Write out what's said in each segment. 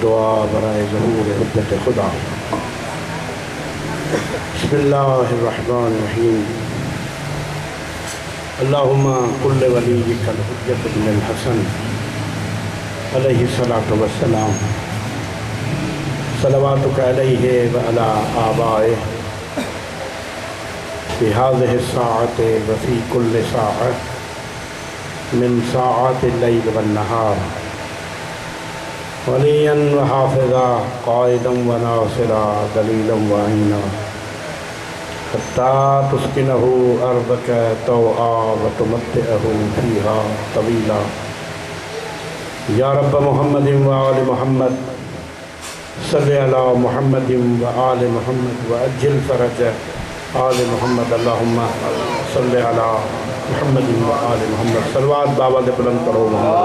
दुआ बराए ज़हूर हुज्जत खुदा। बिस्मिल्लाहिर्रहमानिर्रहीम। अल्लाहुम्मा कुल्ल वलिय्यिकल हुज्जत बिन हसन अलैहि सलातु वस्सलाम सलवातुका अलैहि व अला आबाए फ़ी हाज़िहि साअति व फ़ी कुल्लि साअ मिन साअतिल लैल वन नहार वलिय्यन व हाफ़िज़ा क़ाइदन व नासिरा दलीलन व अईना हत्ता तुस्किनहु अर्दक तौआ व तुमत्तिअहु फ़ीहा तवीला। या रब्ब मुहम्मदिन व आलि मुहम्मद सल्लि अला मुहम्मदिन व आलि मुहम्मद व अज्जिल फ़रज आलि मुहम्मद। अल्लाहुम्मा सल्लि अला मुहम्मदिन व आलि मुहम्मद। सलवात बाबा दे बुलंद करो मोहम्मद।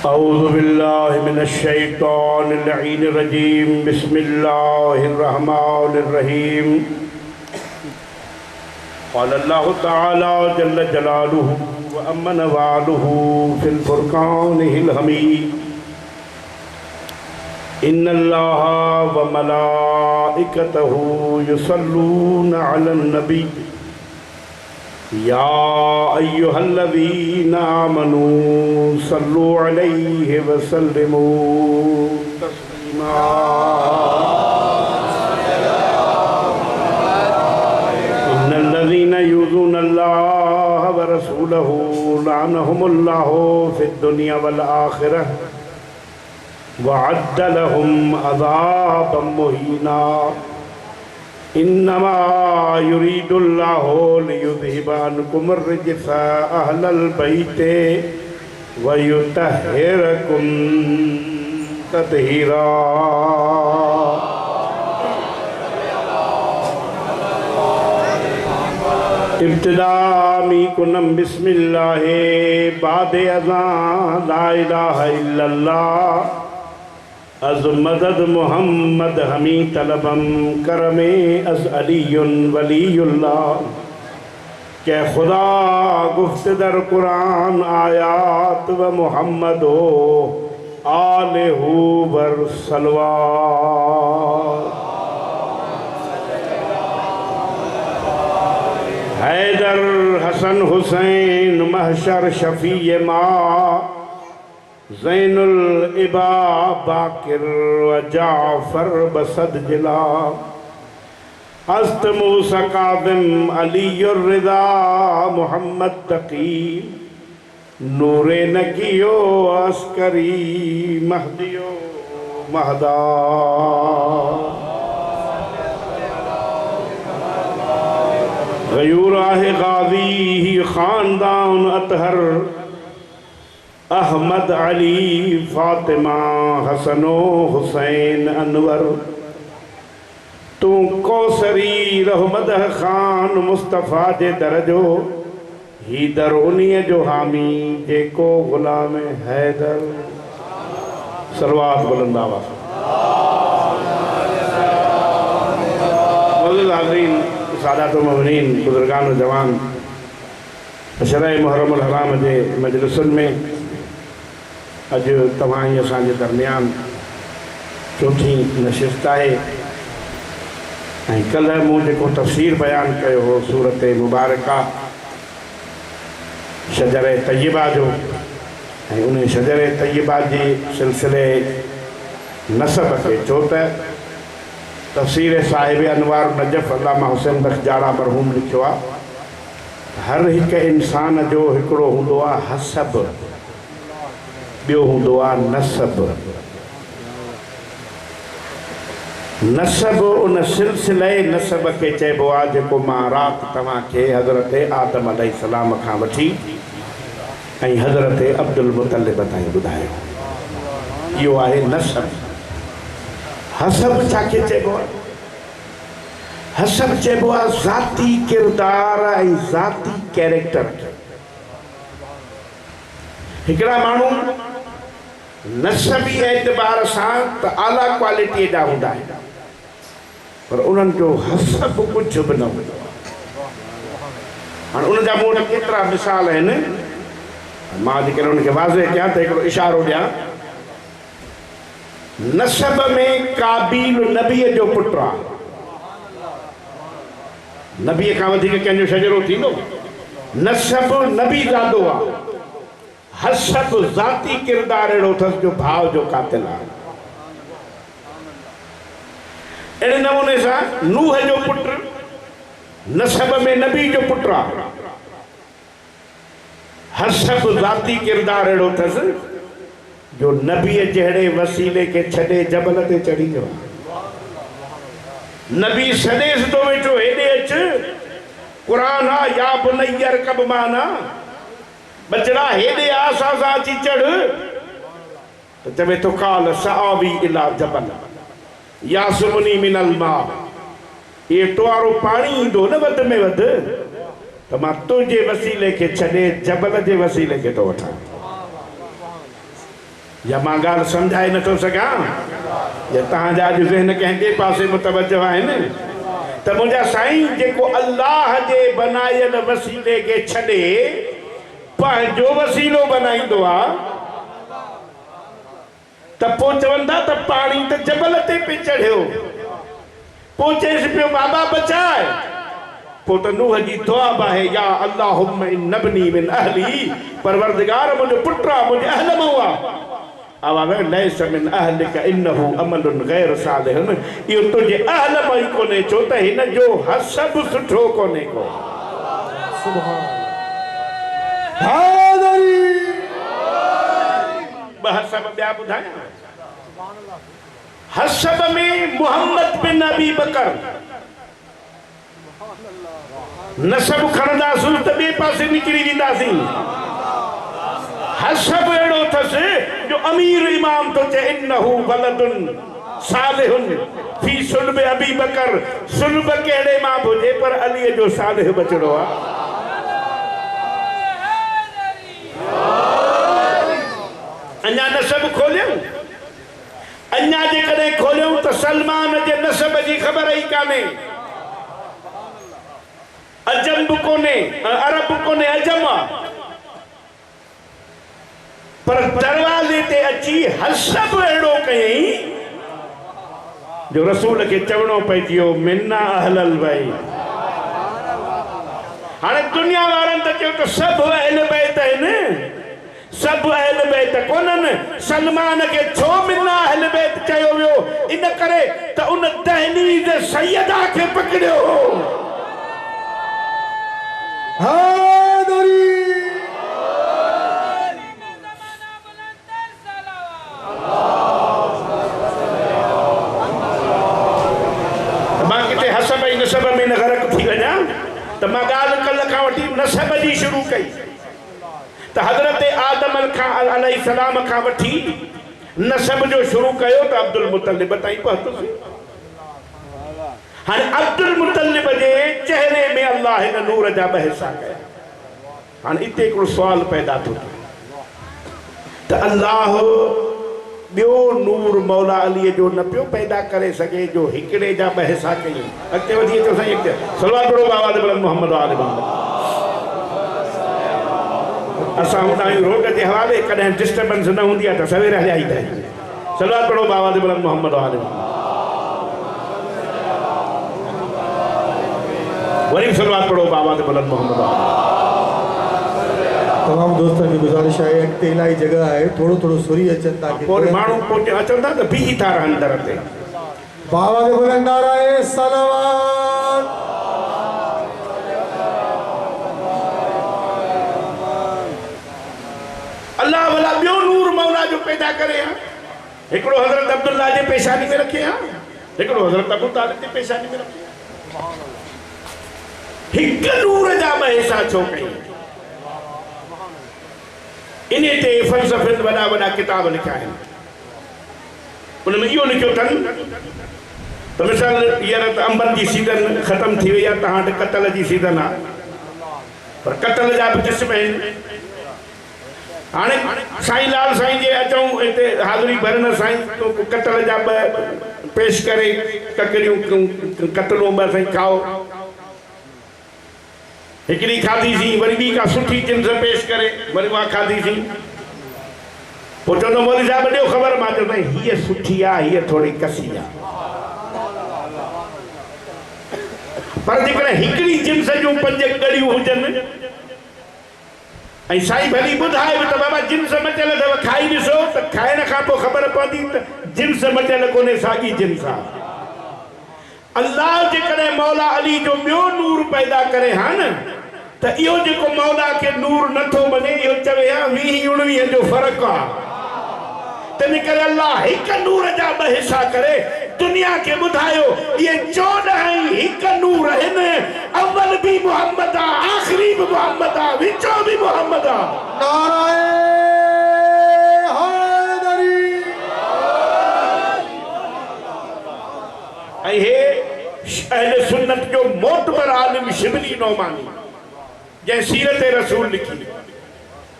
औज़ु बिल्लाहि मिनश शैतानिर लईनिर रजीम। बिस्मिल्लाहिर रहमानिर रहीम। क़ाल अल्लाहु तआला जल्ल जलालुहु व अम्मा नवालुहु फ़िल फ़ुरक़ानिल हमीद। इन्नल्लाहा व मलाइकतहु युसल्लूना अलन नबी या अय्युहल्लज़ीना आमनू सल्लु अलैहि व सल्लिमू तस्लीमा। इन्नल्लज़ीना युज़ूनल्लाह व रसूलहु लअनहुमुल्लाहु फ़िद दुनिया वल आखिरह वअद्द लहुम अज़ाबम मुहीना। इन्नमा युरीदुल्लाहु लियुज़हिबा अन्कुमुर रिज्स अहलल बैति व युतहिरकुम तत्हीरा। इब्तिदा मीकुनम बिस्मिल्लाहि बादे अज़ान ला इलाहा इल्लल्लाह अज़ मदद मुहम्मद हमी तलबम करमे अज़ अलीयुन वलीयुल्लाह। के खुदा गुफ्त दर कुरान आयात व मुहम्मद हो आलेहू बर सलवात। हैदर हसन हुसैन महशर शफ़ी मा ज़ैनुल इबा बाकिर व जाफ़र बसद जिला। हस्त मूसा काज़िम अलीयुर रिज़ा मुहम्मद तकी नूरे नकियो अस्करी महदियो महदा। गयूराह गाज़ी ख़ानदान अतहर अहमद अली फ़ातिमा हसनो हुसैन अनवर। तू कौसरी रहमद खान मुस्तफ़ा जे दरजो ही दर उन्हीअ जो हामी जेको ग़ुलाम हैदर। सलवात बुलंद आवाज़। मौजूद हाज़रीन सादात मोमिनीन बुज़ुर्गान जवान अशराए मुहर्रमुल हराम जे मजलिसुन में अज तव्हां असांजे दरमियान चौथी नशिस्त है। कल मूं जेको तफ़सीर बयान कयो हो सूरत मुबारका शजर तय्यबा जो उन शजर तय्यबा जे सिलसिले नसब के छो त तफ़सीर साहिब अनवार नजफ़ अल्लामा हुसैन बख्श जाड़ा मरहूम लिखियो आहे हर एक इंसान जो हिकिड़ो हूंदो आहे हसब ॿियो हूंदो आहे नसब। नसब उन सिलसिले नसब के चइबो आहे जेको मां राति तव्हांखे हज़रत आदम अलैहिस्सलाम खां वठी ऐं हज़रत अब्दुल मुतलिब ताईं ॿुधायो। इहो आहे नसब। हसब छाखे चइबो आहे? हसब चइबो आहे ज़ाती किरदार ऐं ज़ाती कैरेक्टर। हिकिड़ा माण्हू नसबी एतबार सां त आला क्वालिटी जा हूंदा आहिनि पर उन्हनि जो हसब कुझु बि न हूंदो। हाँ उन जा मूं वटि केतिरा मिसाल आहिनि मां जेकर उनखे वाज़े कयां त हिकिड़ो इशारो ॾियां नसब में काबिल नबीअ जो पुटु आहे नबीअ खां वधीक कंहिंजो शजरो थींदो नसब नबी ज़ादो आहे हसब ज़ाती किरदार अहिड़ो अथसि जो भाउ जो कातिल आहे अहिड़े नमूने सां नूह जो पुटु नसब में नबी जो पुटु आहे हसब ज़ाती किरदार अहिड़ो अथसि जो नबीअ जहिड़े वसीले खे छॾे जबल ते चढ़ी वियो नबी सदेस तो वेठो हेॾे अच क़ुरान आ या बुनैयर कब माना बचड़ा हेॾे आ असां सां अची चढ़ त चवे थो काल सआवी इला जबल यासुमनी मिनल मा ये टुवारो पाणी ईंदो न वध में वध त मां तुंहिंजे वसीले खे छॾे जबल जे वसीले खे थो वठां या मां ॻाल्हि सम्झाए नथो सघां या तव्हांजा अॼु ज़हन कंहिं ॿिए पासे मुतवजो आहिनि त मुंहिंजा साईं जेको अल्लाह जे बनायल वसीले खे छॾे पंहिंजो वसीलो बनाईंदो आहे त पोइ चवंदा त पाणी त जबल ते पे चढ़ियो पोइ चएसि पियो बाबा बचाए पोइ त नूह जी दुआ बि आहे या अल्लाहुम्मा इन्नबनी मिन अहली परवरदिगार मुंहिंजो पुटु आहे मुंहिंजे अहल मां आहे आवाज़ लैस मिन अहलिक इन्नहु अमलुन गैर सालिहुन इहो तुंहिंजे अहल मां ई कोन्हे छो त हिन जो हसब सुठो कोन्हे को ॿ हसब ॿिया ॿुधायां हसब में मोहम्मद बिन अबी बकर नसब खणंदासीं त ॿिए पासे निकिरी वेंदासीं हसब अहिड़ो अथसि जो अमीर इमाम तो चए इन्नहु वलदुन सालिहुन फी सुल्ब अबी बकर सुल्ब कहिड़े मां बि हुजे पर अलीअ जो सालिह बचड़ो आहे अञा नसब खोलियूं अञा जेकॾहिं खोलियूं त सलमान जे नसब जी ख़बर ई कान्हे अजम बि कोन्हे अरब कोन्हे अजम आहे पर दरवाजे ते अची हसब अहिड़ो कयईं जो रसूल खे चवणो पइजी वियो मिन्ना अहलल भई हाणे दुनिया वारनि त चयो त सभु अहल बैत आहिनि सभु अहल बैत कोन्हनि सलमान खे छो मिन्ना अहल बैत चयो वियो इन करे त उन दहलीज़ सैयदा खे पकड़ियो नसब में न गरक थी वञा त मां ॻाल्हि कल्ह खां वठी नसब जी शुरू कई त हज़रत आदम अलैहिस्सलाम खां वठी नसब जो शुरू कयो त अब्दुल मुतलिब ताईं पहुतुसि हाणे अब्दुल मुतलिब जे चेहरे में अल्लाह हिन नूर जा ॿ हिसा कया हाणे हिते हिकिड़ो सुवाल पैदा थो थिए त अल्लाह ॿियो नूर मौला अलीअ जो न पियो पैदा करे सघे जो हिकिड़े जा ॿ हिसा कयूं अॻिते वधी अचो साईं अॻिते सलवात पढ़ो बाबा बुलंद मोहम्मद आले मोहम्मद असां हूंदा आहियूं रोड जे हवाले कॾहिं डिस्टर्बेंस न हूंदी आहे त सवेर हलिया ईंदा आहियूं सलवात पढ़ो बाबा बुलंद मोहम्मद आले मोहम्मद वरी सलवात पढ़ो बाबा बुलंद मोहम्मद आले तमाम दोस्तों की गुजारिश है अॻिते इलाही जगह है थोड़ो थोड़ो सुरी अचनि ताकि पोइ माण्हू पोइ अचनि था त बीही था रहनि दर ते बाबा के बुलंद नाराए सलावत अल्लाह भला ॿियो नूर मौला जो पैदा करे हा हिकिड़ो हज़रत अब्दुल्ला जे पेशानी में रखे हा हिकिड़ो हज़रत अबू तालिब जे पेशानी में रखे हिक नूर जा ॿ हिसा छो कई इन ते फ़लसफ़े वॾा वॾा किताब लिखिया आहिनि उन में इहो लिखियो अथनि त मिसाल हींअर त अंबनि जी सीज़न ख़तमु थी वई आहे तव्हां वटि कतल जी सीज़न आहे पर कतल जा बि क़िस्म आहिनि हाणे साईं लाल साईं जे अचूं हिते हाज़िरी भरण साईं कतल जा ॿ पेश करे ककड़ियूं कतलूं ॿ साईं खाओ हिकिड़ी खाधी सी वरी ॿी का सुठी जिन्स पेश करे वरी उहा खाधी सी पोइ चवंदो मौलवी साहिब ॾियो ख़बर मां चवंदो हीअ सुठी आहे हीअ थोरी कसी आहे पर जेकॾहिं हिकिड़ी जिन्स जूं 5 ॻड़ियूं हुजनि ऐं साईं भली ॿुधाए बि त बाबा जिन्स मटियल अथव खाई ॾिसो त खाइण खां पोइ ख़बर पवंदी त जिन्स मटियल कोन्हे साॻी जिन्स आहे अल्लाह जेकॾहिं मौला अली जो ॿियो नूर पैदा करे हा न त इहो जेको मौला खे नूर नथो मञे इहो चवे हा 20-19 जो फ़र्क़ु आहे तंहिं करे अल्लाह हिकु नूर जा 2 हिसा करे दुनिया के बुधायो ये 14 हिक नूर आहिनि अव्वल भी मोहम्मद आखिरी भी मोहम्मद विचो भी मोहम्मद नाराए हैदरी ऐं हे अहले सुन्नत जो मोतबर आलिम शिबली नौमानी जंहिं सीरत रसूल लिखी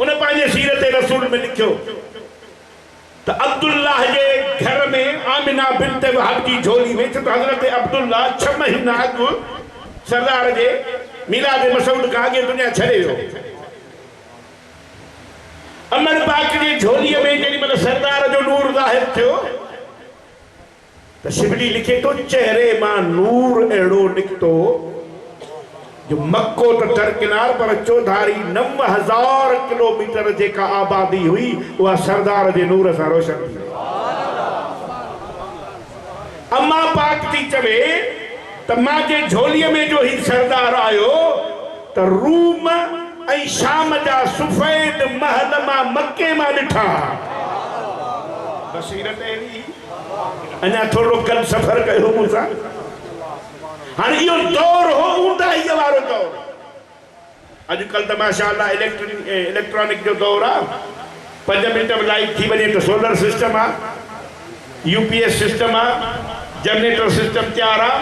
उन पंहिंजे सीरत रसूल में लिखियो त अब्दुल्लाह जे घर में आमिना बिन्त वहब की झोली में तो हजरत अब्दुल्ला 6 महीना अॻु सरदार जे मिलाद मसूद खां अॻे दुनिया छॾे वियो अमर पाक जी झोलीअ में जेॾी महिल सरदार जो नूर ज़ाहिर थियो त शिबली लिखे तो चेहरे मां नूर अहिड़ो निकितो जो मक्को तो दरकिनार पर चौधारी 9000 किलोमीटर जेका आबादी हुई वह सरदार जे नूर सां रोशन थी अम्मा पाक थी चवे त मां जे झोलीअ में जो ही सरदार आयो त रूम ऐं शाम जा सफेद महल मां मक्के मां ॾिठा बसीरत अहिड़ी अञा थोरो कल सफ़र कयो मूंसां हाणे इहो दौर हो ऊंदाही वारो दौर अॼुकल्ह त माशाअल्लाह इलेक्ट्रॉनिक जो दौर आहे 5 मिंट में लाइट थी वञे त सोलर सिस्टम आहे यूपीएस सिस्टम आहे जनरेटर सिस्टम तयारु आहे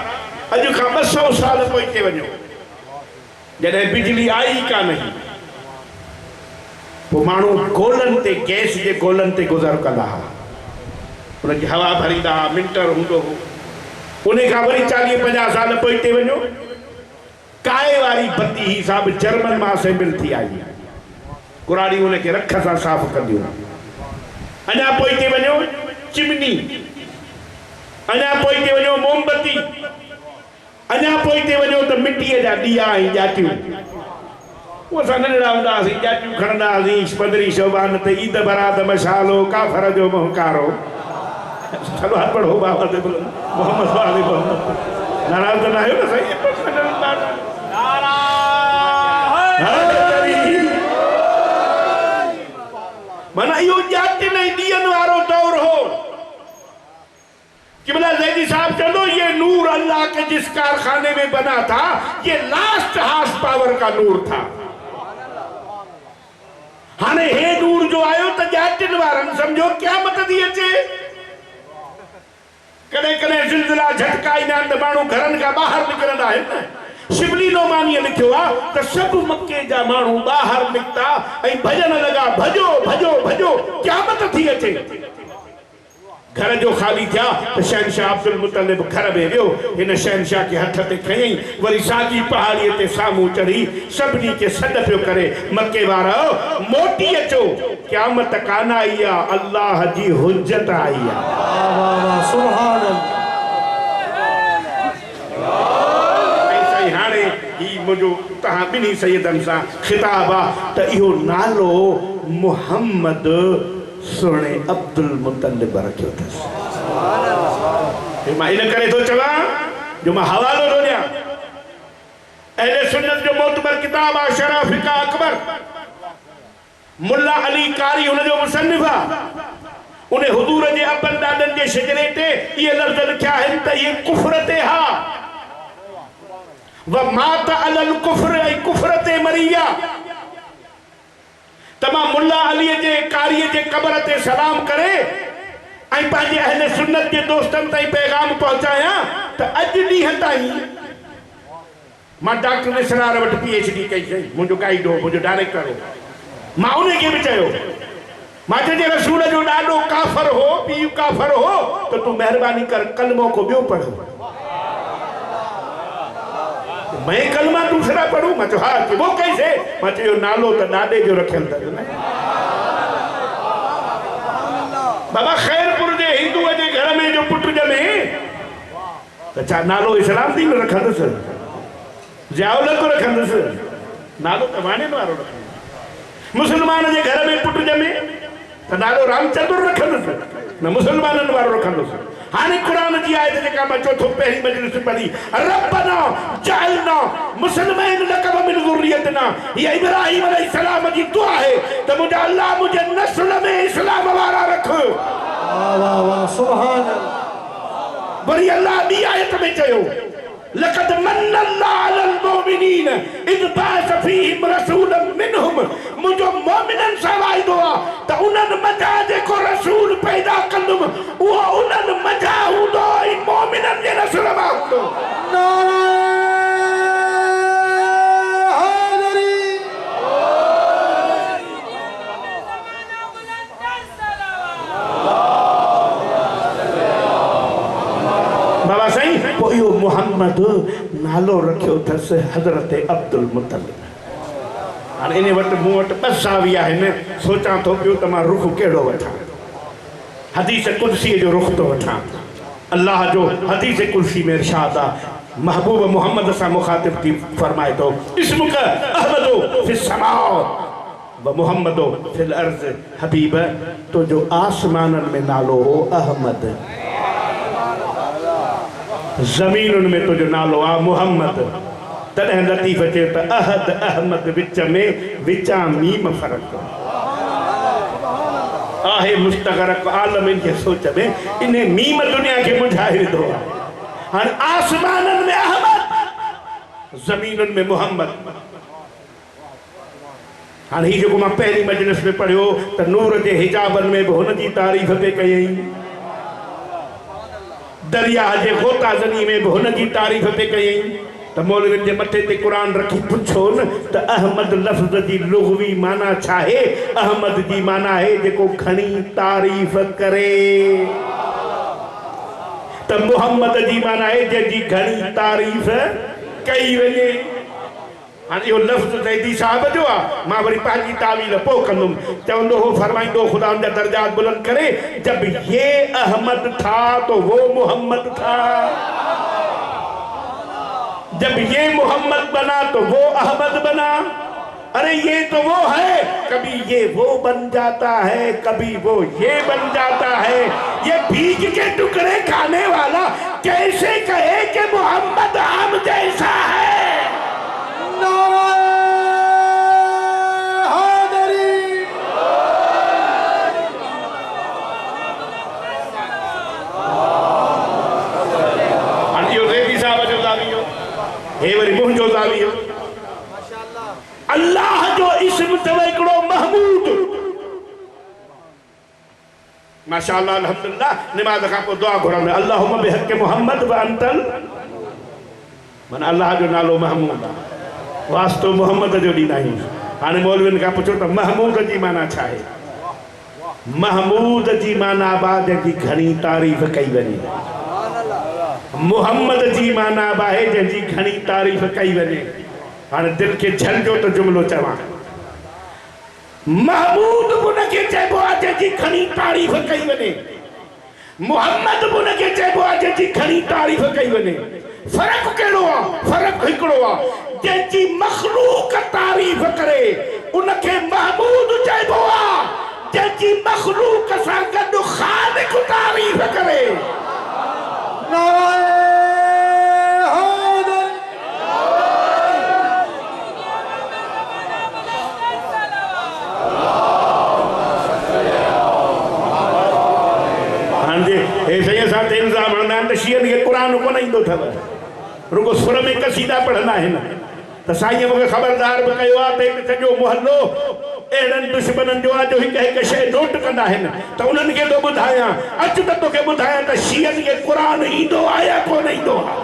अॼु खां 200 साल पोइ हिते वञो जॾहिं बिजली आई कान हुई पोइ माण्हू गोलनि ते गैस जे गोलनि ते गुज़र कंदा हुआ उनजी हवा भरींदा हुआ मिंटर हूंदो हो उन खां वरी 40-50 साल पोइ हिते वञो काए वारी बत्ती ही साहब जर्मन मां असेंबल थी आई कुराड़ी उनखे रख सां साफ़ कंदियूं अञा पोइ हिते वञो चिमनी अञा पोइ हिते वञो मोमबत्ती अञा पोइ हिते वञो त मिटीअ जा ॾीआ ऐं ॼाटियूं उहो असां नंढड़ा हूंदा हुआसीं ॼाटियूं खणंदा हुआसीं 15 शोभान ते ईद बरात मशालो काफ़र जो मोहकारो चलो हाथ पढ़ो बाबा से बोलो मोहम्मद वाले मोहम्मद नाराज ना है ना सही मना यो जाते नहीं दियन वारो दौर हो कि बोला जैदी साहब चलो ये नूर अल्लाह के जिस कारखाने में बना था ये लास्ट हार्स पावर का नूर था हाने हे नूर जो आयो तो जातिन वारन समझो क्या मत दिए चे कड़े कड़े जिलजिला झटका ईंदा आहिनि त माण्हू घरनि खां ॿाहिरि निकिरंदा आहिनि शिबली नौमानीअ लिखियो आहे त सभु मके जा माण्हू ॿाहिरि निकिता ऐं भॼन लॻा भॼो भॼो भॼो क़यामत थी अचे घर जो ख़ाली थिया त शहनशाह अब्दुल मुतलिब घर में वियो हिन शहनशाह खे हथ ते खयईं वरी साॻी पहाड़ीअ ते साम्हूं चढ़ी सभिनी खे सॾ पियो करे मके वारा मोटी अचो क़यामत कान आई आहे अल्लाह जी हुज्जत आई आहे सुभान अल्लाह हाणे ही मुंहिंजो तव्हां ॿिन्ही सैयदनि सां ख़िताब आहे त इहो नालो मुहम्मद सोने अब्दुल मुतलिब रखियो अथसि मां इन करे थो चवां जो मां हवालो थो ॾियां अहले सुन्नत जो मोतबर किताब आहे शरह फिका अकबर मुल्ला अली कारी हुन जो मुसन्निफ आहे उन हुजूर जे अबन ॾाॾनि जे शिजरे ते इहे लफ़्ज़ लिखिया आहिनि त इहे कुफ्र ते हा व मात अलल कुफ्र ऐं कुफ्र ते मरी विया तमाम मुल्ला अली जे कारी जे कब्र ते सलाम करे ऐं पंहिंजे अहले सुन्नत जे दोस्तनि ताईं पैगाम पहुचाया त अॼु ॾींहं ताईं मां डॉक्टर निसरार वटि PhD कई अथई मुंहिंजो गाइड हो मुंहिंजो डायरेक्टर हो मां उनखे बि चयो मां चयो रसूल जो ॾाढो काफ़र हो पीउ काफ़र हो त तूं महिरबानी कर कलमो को ॿियो पढ़ मैं कलमा दूसरा पढ़ूं? मैं हाँ कि वो कैसे? मैं चयो नालो तो ॾाॾे जो रखियल अथसि न। बाबा खैरपुर जे हिंदूअ जे घर में जो पुट ॼमे त छा नालो इस्लाम दीन रखंदुसि? ज़ियाउल रखंदुसि? नालो त वाणियुनि वारो रखंदुसि। मुस्लमान जे घर में पुट ॼमे त नालो रामचंद्र रखंदुसि? न मुसलमाननि वारो रखंदुसि। हाणे क़ुरान जी आयत जेका मां चौथो पहिरीं मजलिस पढ़ी, रब्बना जअलना मुस्लिमैन लक व मिन ज़ुर्रियतना, ये इब्राहिम अलैहिस्सलाम जी दुआ है त मुंहिंजा अल्लाह मुंहिंजे नस्ल में इस्लाम वारा रख। वाह वाह वाह, सुभान अल्लाह। वरी अल्लाह ॿी आयत में चयो, लक़द मन्न अल्लाह अलल मोमिनीन इज़ बअस फ़ीहिम रसूलन मिनहुम, मुंहिंजो मोमिननि सां वाइदो आहे त उन्हनि मंझां जेको रसूल पैदा कंदुमि उहो उन्हनि मंझां हूंदो ऐं मोमिननि जे नस्ल मां हूंदो। बाबा साईं पोइ इहो मोहम्मद नालो रखियो अथसि हज़रत अब्दुल मुतलिब। हाणे इन वटि मूं वटि ॿ सावी आहिनि, सोचां थो पियो त मां रुख़ कहिड़ो वठां। हदीस कुर्सी जो रुख़ थो वठां। अल्लाह जो हदीस कुर्सी में इरशाद आहे, महबूब मोहम्मद सां मुखातिब थी फरमाए थो, इस्मुक अहमदो फिस समा व मोहम्मदो फिल अर्ज़, हबीब तो जो आसमाननि में नालो हो अहमद, ज़मीनुनि में तुंहिंजो नालो आहे मोहम्मद। तॾहिं लतीफ़ चए त अहद अहमद विच में विचां मीम फ़र्क़ु आहे। मुस्तग़रक़ आलमिन जे सोच में इन मीम दुनिया खे मुंझाए विधो आहे। हाणे आसमाननि में अहमद, ज़मीनुनि में मोहम्मद। हाणे हीउ जेको मां पहिरीं मजलिस में पढ़ियो त नूर जे हिजाबनि में बि हुन जी तारीफ़ पे कयईं, दरिया जे गोताज़नी में भी हुन जी तारीफ़ पे कयईं। त मौलवियुनि जे मथे ते क़ुरान रखी पुछो न त अहमद लफ़्ज़ जी लुग़वी माना छा आहे? अहमद जी माना है जेको खणी तारीफ़ करे। त मोहम्मद जी माना है जंहिंजी घणी तारीफ़ कई वञे। हाणे इहो लफ़्ज़ ज़ैदी साहब जो आहे, मां वरी पंहिंजी तावील पोइ कंदुमि। चवंदो हो, फरमाईंदो खुदा उनजा दर्जात बुलंद करे, जब ये अहमद था तो वो मोहम्मद था, जब ये मोहम्मद बना तो वो अहमद बना। अरे ये तो वो है, कभी ये वो बन जाता है, कभी वो ये बन जाता है। ये भीग के टुकड़े खाने वाला कैसे कहे कि मोहम्मद आम जैसा है? हे वरी मुंहिंजो ज़ावी हो। अल्लाह जो इस्म अथव हिकिड़ो महमूद। माशाअल्लाह अल्हम्दुलिल्लाह। निमाज़ खां पोइ दुआ घुरंदा, अल्लाहुम्मा बिहक़्क़ि मुहम्मद व अंतल, माना अल्लाह जो नालो महमूद आहे, वास्तो मोहम्मद जो ॾींदा आहियूं। हाणे मौलवियुनि खां पुछो त महमूद जी माना छा आहे? महमूद जी माना बा जंहिंजी घणी तारीफ़ कई वञे। मोहम्मद जी माना आहे जंहिंजी घणी तारीफ़ कई वञे। हाणे दिलि खे झलजो त जुमिलो चवां, महमूद बि उनखे चइबो आहे जंहिंजी घणी तारीफ़ कई वञे, मोहम्मद बि उनखे चइबो आहे जंहिंजी घणी तारीफ़ कई वञे। फ़र्क़ु कहिड़ो आहे? फ़र्क़ु हिकिड़ो आहे, जंहिंजी मख़लूक़ तारीफ़ करे उनखे महमूद चइबो आहे, जंहिंजी मख़लूक़ सां गॾु ख़ालिक़ तारीफ़ करे। शीअनि खे क़ुरान कोन ईंदो अथव, रुगो सुर में कसीदा पढ़ंदा आहिनि। त साईं मूंखे ख़बरदार बि कयो आहे त हिकु सॼो मुहल्लो अहिड़नि दुश्मननि जो आहे जो हिकु हिकु शइ नोट कंदा आहिनि। त उन्हनि खे थो ॿुधायां, अचु त तोखे ॿुधायां त शीअनि खे क़ुरान ईंदो आहे या कोन ईंदो आहे।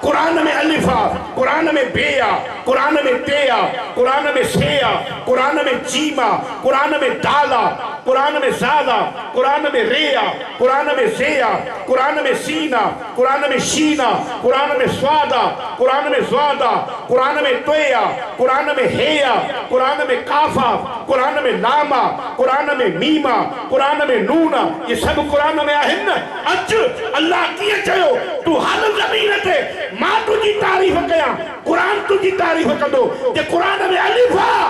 कुरान में अलिफ आ, कुरान में बे आ, कुरान में ते आ, कुरान में से आ, कुरान में जीम आ, कुरान में दाल आ। कुरान में ज़ादा, कुरान में रेया, कुरान में ज़ेया, कुरान में सीना, कुरान में शीना, कुरान में स्वादा, कुरान में ज़्वादा, कुरान में तोया, कुरान में हेया, कुरान में काफा, कुरान में लामा, कुरान में मीमा, कुरान में नूना, ये सब कुरान में आहिन। अच अल्लाह कीअं चयो तू हल ज़मीन ते मां तुझी तारीफ़ कयां, कुरान तुझी तारीफ़ कंदो। जे कुरान में अलिफ आहे,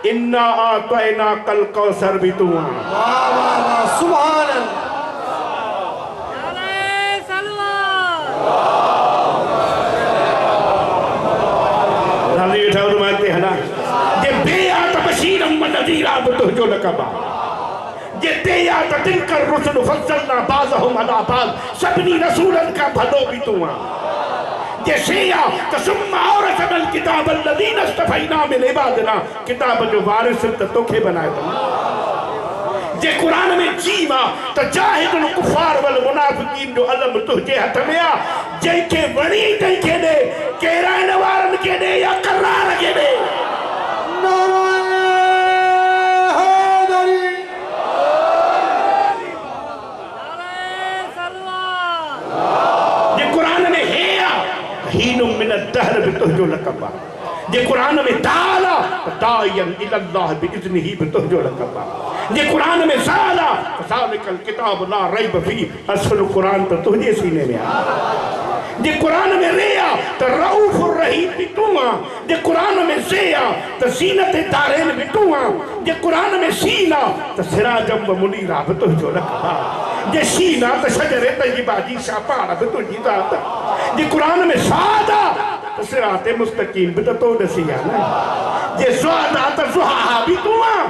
इन्ना आतैना कल कौसर भी तू वाह वाह वाह, सुभान अल्लाह। जे बेया त बशीरम व नज़ीरा बि तुंहिंजो लक़ब आहे। जे तेया त तिलकर रुसुल फज़लना बाज़हुम अला बाज़, सभिनी रसूलनि खां भलो बि तूं आहे। जे शेया त सुम्मा औरसनल किताब अल्लज़ीना इस्तफ़ैना मिन इबादिना, किताब जो वारिस त तोखे बनाए अथऊं। जे कुरान में जीम आहे त जाहिदुल कुफ़ार वल मुनाफ़िक़ीन जो अलम तुंहिंजे हथ में आहे। जंहिंखे वणी तंहिंखे ॾे, केराइण वारनि खे ॾे या करार खे ॾे। जे कुरान में हे आहे हीनु मिन दहर बि तुंहिंजो लक़ब आहे। जे कुरान में दाल आहे त दाइयन इलल्लाह बिइज़्निही बि तुंहिंजो लक़ब आहे। जे कुरान में ज़ाल आहे त ज़ालिकल किताब ला रैब फ़ीह, असुल कुरान त तुंहिंजे सीने में आहे। जे कुरान में रे आहे त रऊफ़ुर रहीम बि तूं आहे। जे कुरान में ज़े आहे त ज़ीनत दारैन बि तूं आहे। जे कुरान में सीन आहे त सिराजम व मुनीरा बि तुंहिंजो लक़ब आहे। जे शीन आहे त शजरे तय्यबा जी शापार बि तुंहिंजी ज़ात आहे। जे कुरान में साद आहे त सिराते मुस्तक़ीम बि त तो ॾसी आहे न। जे ज़्वाद आहे त ज़ुहा बि तूं आहे।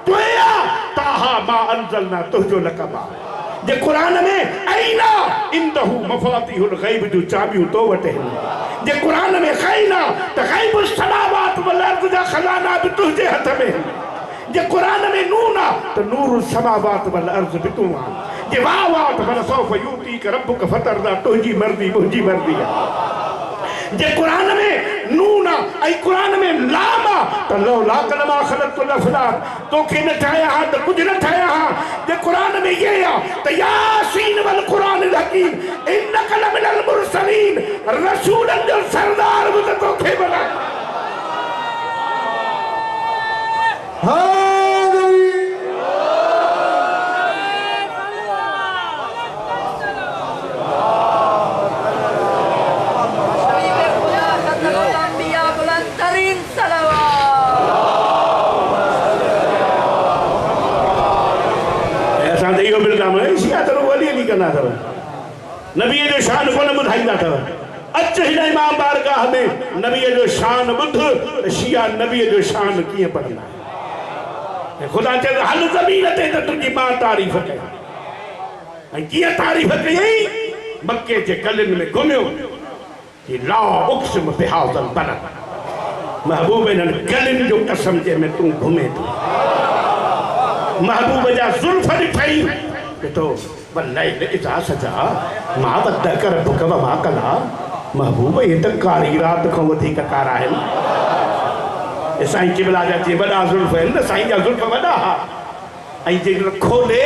तोया ताहा मा अंज़लना तुंहिंजो लक़ब आहे। जे कुरान में ऐना इंदहू मफ़ातिहुल ग़ैब जूं चाबियूं तो वटि आहिनि। जे कुरान में ख़ैना त ग़ैबुस समावात वल अर्ज़ जा ख़ज़ाना बि तुंहिंजे हथ में आहिनि। जे कुरान में नून आहे त नूरुस समावात वल अर्ज़ बि तूं आहे। जे वाह वाह त फल सौफ़ यूतीक रब्बुक फ़तरदा, तुंहिंजी मर्ज़ी मुंहिंजी मर्ज़ी आहे। जे कुरान में नून आहे ऐं कुरान में लाम आहे त लौला कलमा ख़लक़तुल अफ़लाक, तोखे न ठाहिया हा त कुझु न ठाहिया हा। जे कुरान में ये आहे त यासीन वल क़ुरानिल हकीम इन्नक लमिनल मुरसलीन, रसूलनि जो सरदार बि त तोखे बनाए। नबी जो शान कोन ॿुधाईंदा अथव। अच हिन इमाम बारगाह में नबी जो शान ॿुध त शिया नबी जो शान कीअं पढ़ंदा। ख़ुदा चए हल ज़मीन ते त तुंहिंजी मां तारीफ़ कई। ऐं कीअं तारीफ़ कयई? मके जे गलियुनि में घुमियो कि ला उक़्सिमु बिहाज़ल बलद, महबूब इन्हनि गलियुनि जो कसम जंहिंमें तूं घुमे थो। महबूब जा ज़ुल्फ़ ॾिठई ॾिठो वल्लैल इज़ा सजा मां वद्दअक रब्बुक वमा क़ला। महबूब ये त कारी रात खां वधीक कारा आहिनि। साईं क़िबला जा जे वॾा ज़ुल्फ़ आहिनि न, साईं जा ज़ुल्फ़ वॾा हा। ऐं जेॾीमहिल खोले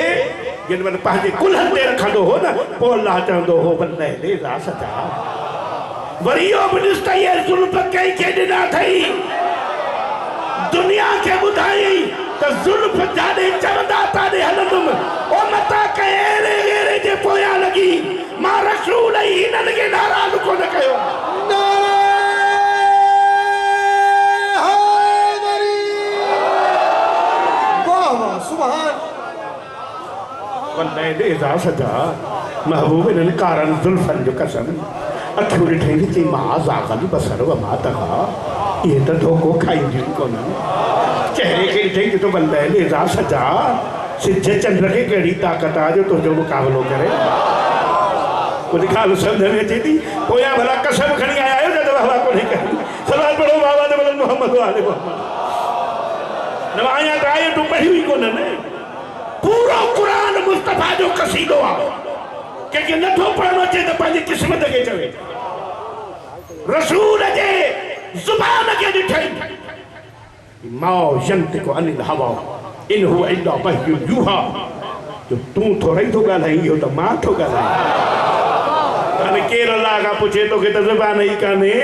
जेॾीमहिल पंहिंजे कुल्हनि ते रखंदो हो न, पोइ अल्लाह चवंदो हो वल्लैल इज़ा सजा। वरी इहो बि ॾिस त इहे ज़ुल्फ़ कंहिंखे ॾिना अथई। दुनिया खे ॿुधायई त ज़ुल्फ़ जाॾे चवंदा ताॾे हलंदुमि। ओ मता कहिड़े अहिड़े जे पोयां लॻी, मां रसूल ई हिननि खे नाराज़ कोन कयो। वल्लैल इज़ा सजा, महबूब इन्हनि कारनि ज़ुल्फ़नि जो कसम। अखियूं ॾिठई चई मां ज़ाग़ल बसर व मां तग़ा, इहे त धोखो खाईंदियूं कोन्हनि। चहिरे खे ॾिठई कि तो वल्लैल इज़ा सजा, सिज चंड खे कहिड़ी ताक़त आहे जो तुंहिंजो मुक़ाबिलो करे। कुझु ॻाल्हि सम्झ में अचे थी? पोयां भला कसम खणी आया आहियो जॾहिं वाह कोन्हे करी। सलाद पढ़ो बाबा ते बोलो मोहम्मद वाले मोहम्मद। न आया त आयो तूं पढ़ी हुई कोन न। पूरो कुरान मुस्तफ़ा जो क़सीदो आहे। कंहिंखे नथो पढ़णो अचे त पंहिंजी क़िस्मत खे चवे। रसूल जे ज़ुबान खे ॾिठई मौ यंतिक़ु अनिल हवा, इन हुआ इल्ला वह्युन यूहा जो तू थोड़ा ही तो ॻाल्हाई इहो त मां थो ॻाल्हायां हाणे केरु अलाह खां पुछे तोखे त ज़बान ई कान्हे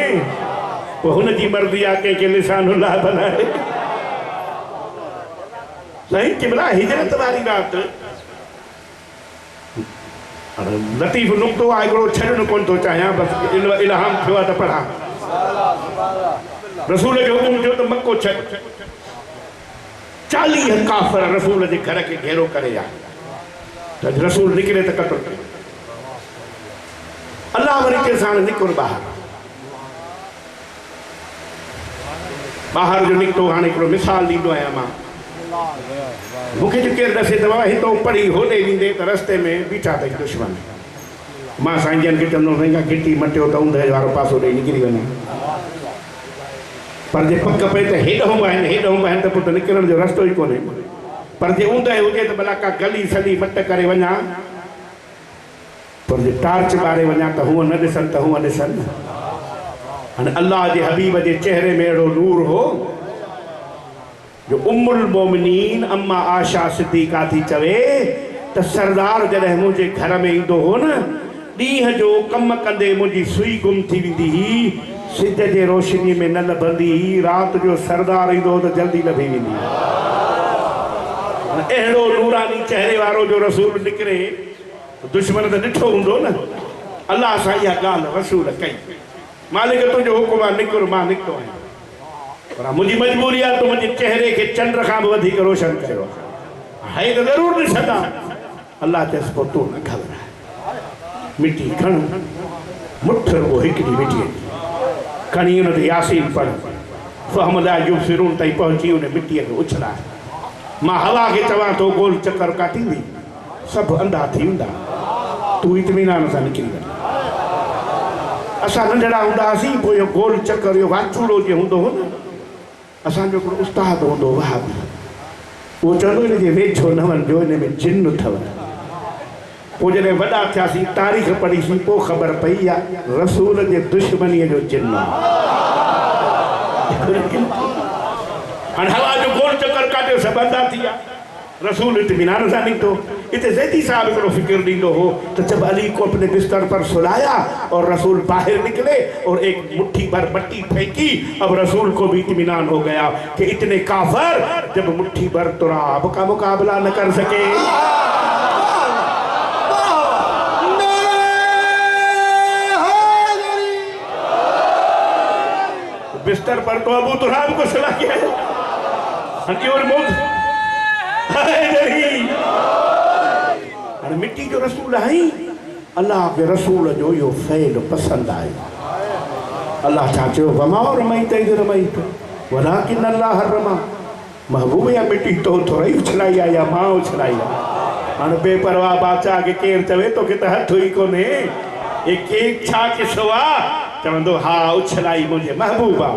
पोइ हुनजी मर्ज़ी आहे कंहिंखे लिसानुल्लाह बनाए साईं किबला हिजरत वारी राति लतीफ़ नुक़्तो आहे हिकिड़ो छॾणु कोन थो चाहियां बसि इल्हाम थियो आहे त पढ़ां रसूल जो हुकुम थियो त मको छॾ 40 काफ़िर रसूल जे घर खे घेरो करे आया त रसूल निकिरे त कतल कयो अल्लाह वरी के साण निकिर ॿाहिरि जो निकितो हाणे हिकिड़ो मिसाल ॾींदो आहियां मां मूंखे जो केरु ॾसे त बाबा हितो पढ़ी होॾे वेंदे त रस्ते में बीठा अथई दुश्मन मां साईं जन खे चवंदो साईं गिटी मटियो त ऊंधे वारो पासो ॾेई निकिरी वञे पर जे पक पए त हेॾो आहिनि त पोइ त निकिरण जो रस्तो ई कोन्हे पर जे ऊंधे हुजे त भला का गली सली मट करे वञा पर जे टार्च ॿारे वञा त हूअं न ॾिसनि त हूअं ॾिसनि हाणे अल्लाह जे हबीब जे चेहरे में अहिड़ो नूर हो जो उम्मुल मोमिनीन अम्मा आशा सिद्दीक़ा थी चवे त सरदार जॾहिं मुंहिंजे घर में ईंदो हो न ॾींहं जो कमु कंदे मुंहिंजी सुई गुम थी वेंदी हुई सिज जे रोशनी में न लभंदी हुई राति जो सरदार ईंदो त जल्दी लभी वेंदी अहिड़ो नूरानी चेहरे वारो जो रसूल निकिरे दुश्मन त ॾिठो हूंदो न अल्लाह सां इहा ॻाल्हि रसूल कई मालिक तुंहिंजो हुकुम आहे निकिर मां निकितो आहियां पर मुंहिंजी मजबूरी आहे तूं मुंहिंजे चेहरे खे चंड खां बि वधीक रोशन कयो आहे त ज़रूरु ॾिसंदा अल्लाह चएसि पोइ तूं न घबराए मिटी खण मुठ रुॻो हिकिड़ी मिटीअ खणी हुन ते यासीन पढ़ फहमदा युबसिरून ताईं पहुची हुन मिटीअ खे उछलाए मां हवा खे चवां थो गोल चकर काटींदी सभु अंधा थी वेंदा तूं इत्मीनान सां निकिरी वञ असां नंढड़ा हूंदा हुआसीं पोइ इहो गोल चकर इहो वाचूड़ो जीअं हूंदो हो न असांजो हिकिड़ो उस्ताद हूंदो वाह उहो चवंदो हिनजे वेझो न वञिजो हिन में जिन अथव पोइ जॾहिं वॾा थियासीं तारीख़ पढ़ीसीं पोइ ख़बर पई आहे रसूल जे दुश्मनीअ जो जिन हाणे हवा जो गोल चकर काटियो सभु अंधा थी विया रसूल इत्मीनान सां निकतो इतने ज़ैदी साहब को फिक्र दींदो हो तो जब अली को अपने बिस्तर पर सुलाया और रसूल बाहर निकले और एक मुट्ठी भर मट्टी फेंकी अब रसूल को भी इत्मीनान हो गया कि इतने काफर जब मुट्ठी भर तुराब का मुकाबला न कर सके बिस्तर पर तो अबू तुराब को सुला किया और मौत अरे मिट्टी जो रसूल है अल्लाह के रसूल जो यो फैल पसंद आयो अल्लाह चाचो वमा रमई तई रमई वलाकिन अल्लाह रमा महबूब या मिट्टी तो थोड़ा ही उछलाई या मां उछलाई हाणे बेपरवाह बादशाह के केर चवे तो के हथ हुई कोने एक एक छा के सवा चवंदो हा उछलाई मुझे महबूबा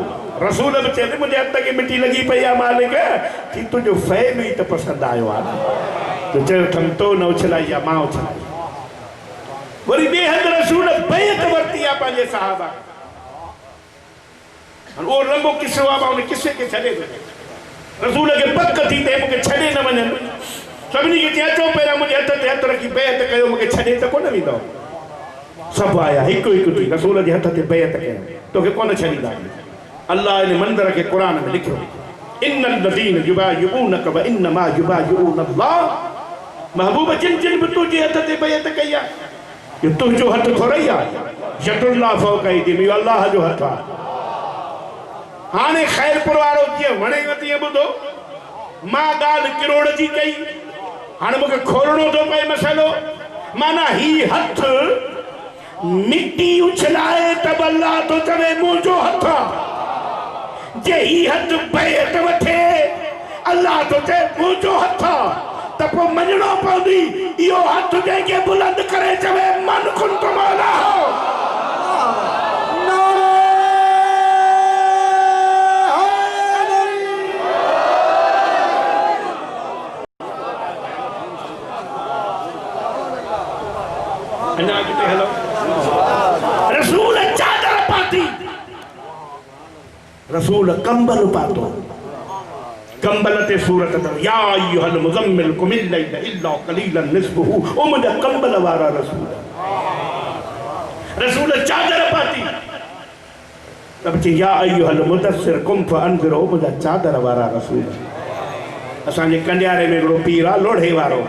रसूल बि चए मुंहिंजे हथ खे मिटी लॻी पई आहे मालिक कि तुंहिंजो फैल ई त पसंदि आयो आहे त चयो अथमि तो न उछलाई आहे मां उछलाई वरी ॿिए हंधि रसूल बैत वरिती आहे पंहिंजे साहबा उहो लंबो किसो आहे मां उन किसे खे छॾे रसूल खे पक थी थिए मूंखे छॾे न वञनि सभिनी खे चई अचो पहिरियां मुंहिंजे हथ ते हथ रखी बैत कयो मूंखे छॾे त कोन वेंदो सभु आया हिकु हिकु थी रसूल जे हथ ते बैत कयो तोखे कोन छॾींदा अल्लाह इन मंदिर के कुरान में लिखो इन्नल लज़ीन युबायिऊनक व इन्नमा युबायिऊन अल्लाह महबूब जिन जिन भी तुझे हथ ते बैत कई आहे ये तुझो हथ थोड़ी आहे यदुल्लाह फौक़ ऐदीहिम अल्लाह जो हथ आहे हाणे खैरपुर वारो जीअं वणे तीअं ॿुधो मां ॻाल्हि किरोड़ जी कई हाणे मूंखे खोलणो थो पए मसइलो माना ही हथ मिट्टी उछलाए तब अल्लाह तो चवे मुंहिंजो हथ जे ही हथ बैत वठे अल्लाह तो चए मुंहिंजो हथ त पोइ मञणो पवंदी इहो हथ जंहिंखे बुलंद करे चवे मन कुंत मौला हो अञा किथे हलो रसूल चादर पाती रसूल कंबल पातो कंबल ते सूरत अथव या अय्युहल मुज़म्मिल कुमिल लैला इल्ला क़लीलन निस्फ़हु ओ मुंहिंजा कंबल वारा रसूल रसूल चादर पाती तब चे या अय्युहल मुदस्सिर कुम फ़अंज़िर ओ मुंहिंजा चादर वारा रसूल असांजे कंडियारे में हिकिड़ो पीर आहे लोढ़े वारो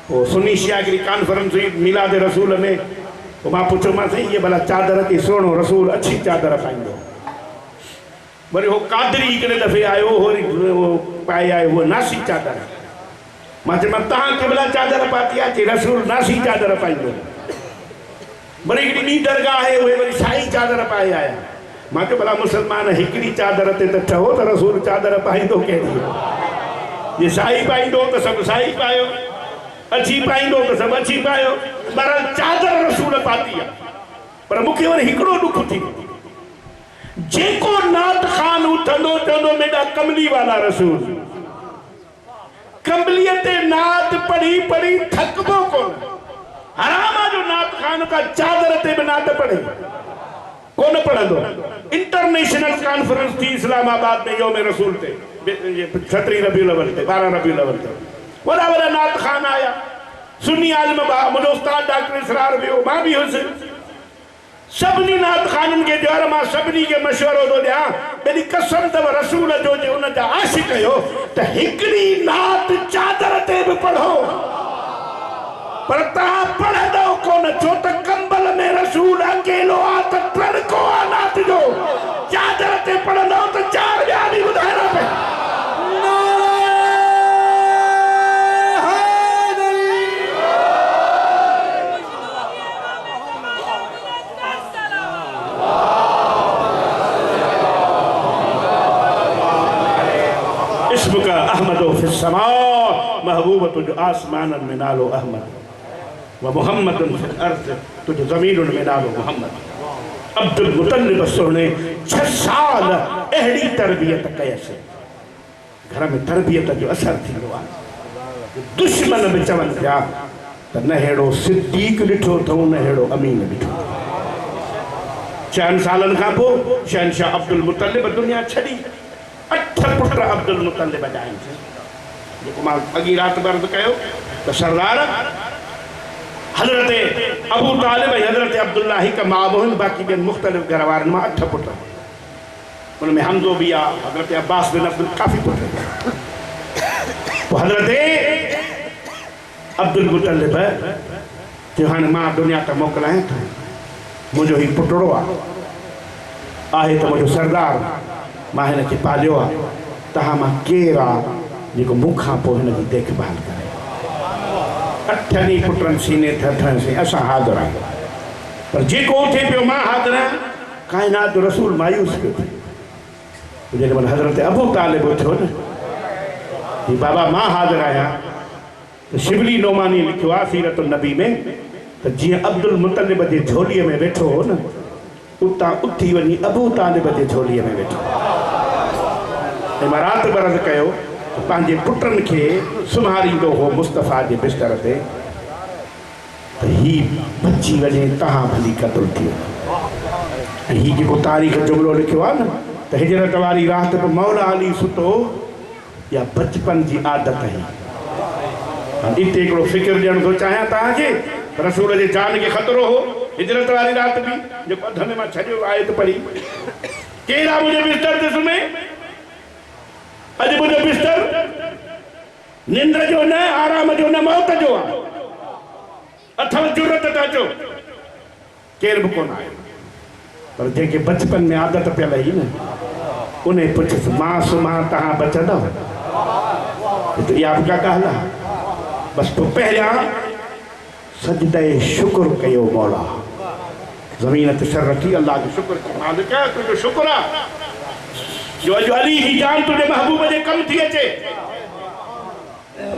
वो सुन्नी शियागिरी कॉन्फ्रेंस हुई मिलाद रसूल में तो मां पुछोमांसि ये भला चादर थी सुहिणो रसूल अच्छी चादर पाईंदो वरी हो कादरी हिकिड़े दफ़े आयो हो पाए आयो वो नासी चादर मां चयोमांसि तव्हां कंहिं महिल चादर पाती आहे चई रसूल नासी चादर पाईंदो वरी हिकिड़ी ॿी दरगाह आहे उहे वरी साई चादर पाए आया मां चयो भला मुस्लमान हिकिड़ी चादर ते त चओ त रसूल चादर पाईंदो कहिड़ी जे साई पाईंदो त सभु साई पायो अच्छी पाईंदो त सभु अच्छी पायो पर चादर रसूल पाती आहे पर मूंखे वरी हिकिड़ो ॾुख थी जेको नात ख़ान उथंदो चवंदो मेरा कमली वाला रसूल कमलीअ ते नात पढ़ी पढ़ी थकबो कोन हराम आहे जो नात ख़ान का चादर ते बि नात पढ़े कौन पढ़ंदो इंटरनेशनल कॉन्फ्रेंस थी इस्लामाबाद में योम रसूल ते 17 रबीउल अव्वल ते 12 रबीउल अव्वल ते वॾा वॾा नात ख़ान आया सुन्नी आलिम मुंहिंजो उस्ताद डॉक्टर इसरार वियो मां बि हुयुसि सभिनी नात ख़ाननि खे ॾियो मां सभिनी खे मशवरो थो ॾियां एॾी कसम अथव रसूल जो जे हुन जा आशिक़ कयो त हिकिड़ी नात चादर ते बि पढ़ो पर तव्हां पढ़ंदो कोन छो त कंबल में रसूल अकेलो आहे त तड़को आहे नात जो चादर ते पढ़ंदो त चार ॿिया बि ॿुधाइणा पवंदा इसमुका अहमदो फिस्समा महबूब तुझ आसमान में नालो अहमद व मोहम्मद फिल अर्ज़ तुझ ज़मीन में नालो मोहम्मद अब्दुल मुतल्लिब सोने 6 साल अहिड़ी तरबियत कयसि घर में तरबियत जो असर थींदो आहे दुश्मन बि चवनि पिया त न अहिड़ो सिद्दीक़ ॾिठो अथऊं न अहिड़ो अमीन ॾिठो 4 सालनि खां पोइ शहनशाह अब्दुल मुतल्लिब दुनिया छॾी 8 पुट अब्दुल मुतल्लिब जा आहिनि जेको मां अॻी राति बर्द कयो त सरदार हज़रत अबू तालिब ऐं हज़रत अब्दुल्ला हिकु मां मोहन बाक़ी ॿियनि मुख़्तलिफ़ घर वारनि मां 8 पुट उन में हमज़ो बि आहे हज़रत अब्बास बिन अब्दुल काफ़ी पुट पोइ हज़रत अब्दुल मुतल्लिब चयो हाणे मां दुनिया त मोकिलायां थो मुंहिंजो हीउ पुटड़ो आहे त मुंहिंजो सरदार मां हिन खे पालियो आहे तव्हां मां केरु आहे जेको मूंखां पोइ हिन जी देखभाल करे 8 पुटनि सीने ठठनि से असां हाज़िर आहियूं पर जेको उथे पियो मां हाज़िर आहियां काइनात जो रसूल मायूस पियो थिए जेके महिल हज़रत अबू तालिब उथियो न ही बाबा मां हाज़िर आहियां त शिबली नोमानी लिखियो आहे सीरत नबी में त जीअं अब्दुल मुतल्लिब जे झोलीअ में वेठो हो न उतां उथी वञी अबू तालिब जे झोलीअ में वेठो ऐं मां राति बरद कयो त पंहिंजे पुटनि खे सुम्हारींदो हो मुस्तफ़ा जे बिस्तर ते त हीउ बची वञे तव्हां भली क़तल थियो ऐं हीउ जेको तारीख़ जुमिलो लिखियो आहे न त हिजरत वारी राति बि मौला अली सुतो या बचपन जी आदत हुई हिते हिकिड़ो फ़िक्र ॾियणु थो चाहियां तव्हांखे रसूल जे जान खे ख़तरो हो हिजरत वारी राति बि जेको अध में मां छॾियो आहे त पढ़ी केरु आहे मुंहिंजे बिस्तर ते सुम्हे अॼु मुंहिंजो बिस्तर निंड जो न आराम जो न मौत जो आहे अथव ज़रूरत त अचो केरु बि कोन आहे पर जेके बचपन में आदत पियल हुई न उन पुछियसि मां सुम्हां तव्हां बचंदव त इहा बि का ॻाल्हि आहे बसि तूं पहिरियां सजदे शुक्र कयो मौला ज़मीन ते सर रखी अल्लाह जो शुक्र कयो मालिक तुंहिंजो शुक्र आहे जो अॼु अली जी जान तुंहिंजे महबूब जे कमु थी अचे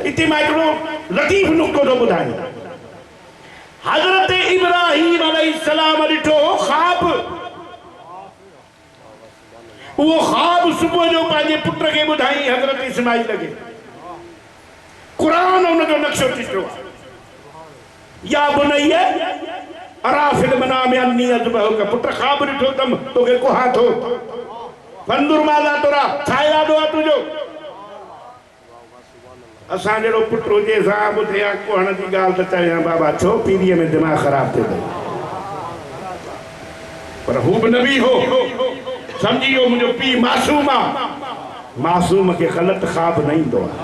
इते मां हिकिड़ो लतीफ़ नुक्तो थो ॿुधायां हज़रत इब्राहीम अलैहिस्सलाम ॾिठो ख़्वाब उहो ख़्वाब सुबुह जो पंहिंजे पुट खे ॿुधाई हज़रत इस्माईल खे क़ुरान उनजो नक्शो ॾिठो या बुनैया अरा फिल मनाम अन्नी अज़बहुक पुट ख़्वाब ॾिठो तम तोखे कुहा थो फंदुर मादा तोरा छा इरादो आहे तुंहिंजो? असां जहिड़ो पुट हुजे साहब थे कोहण जी ॻाल्हि त चयां बाबा छो पीढ़ीअ में दिमाग़ ख़राब थिए थो। पर हू बि नबी हो, सम्झी वियो मुंहिंजो पीउ मासूम आहे। मासूम खे ग़लति ख़्वाब न ईंदो आहे।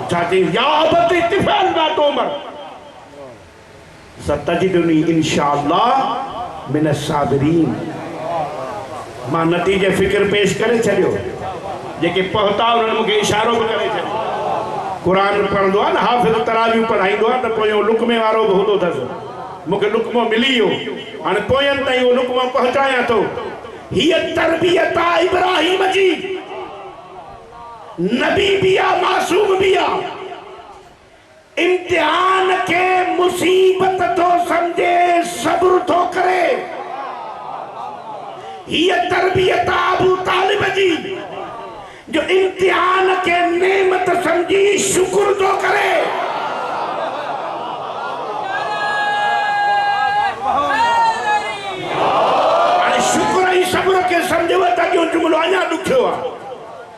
छा चई या अबती तिफ़अल मा तुअमर सतजिदुनी इंशाअल्लाह मिन साबिरीन। मां नतीजे फ़िक्र पेश करे छॾियो। जेके पहुता उन्हनि मूंखे इशारो बि करे छॾियो। क़ुरान पढ़ंदो आहे न, हाफ़िज़ तरावियूं पढ़ाईंदो आहे त पोयों लुकमे वारो बि हूंदो अथसि। मूंखे लुकमो मिली वियो, हाणे पोयनि ताईं उहो लुकमो पहुचायां थो। हीअ तरबियत आहे इब्राहिम जी। नबी भी आ, मासूम भी आ। इम्तिहान के मुसीबत तो समझे, सब्र तो करे। हीअ तरबियत अबू तालिब जी, जो इम्तिहान के नेमत समझी शुक्र तो करे। शुक्र ही सब्र के समझो त जो जुमलो अञा ॾुखियो आहे।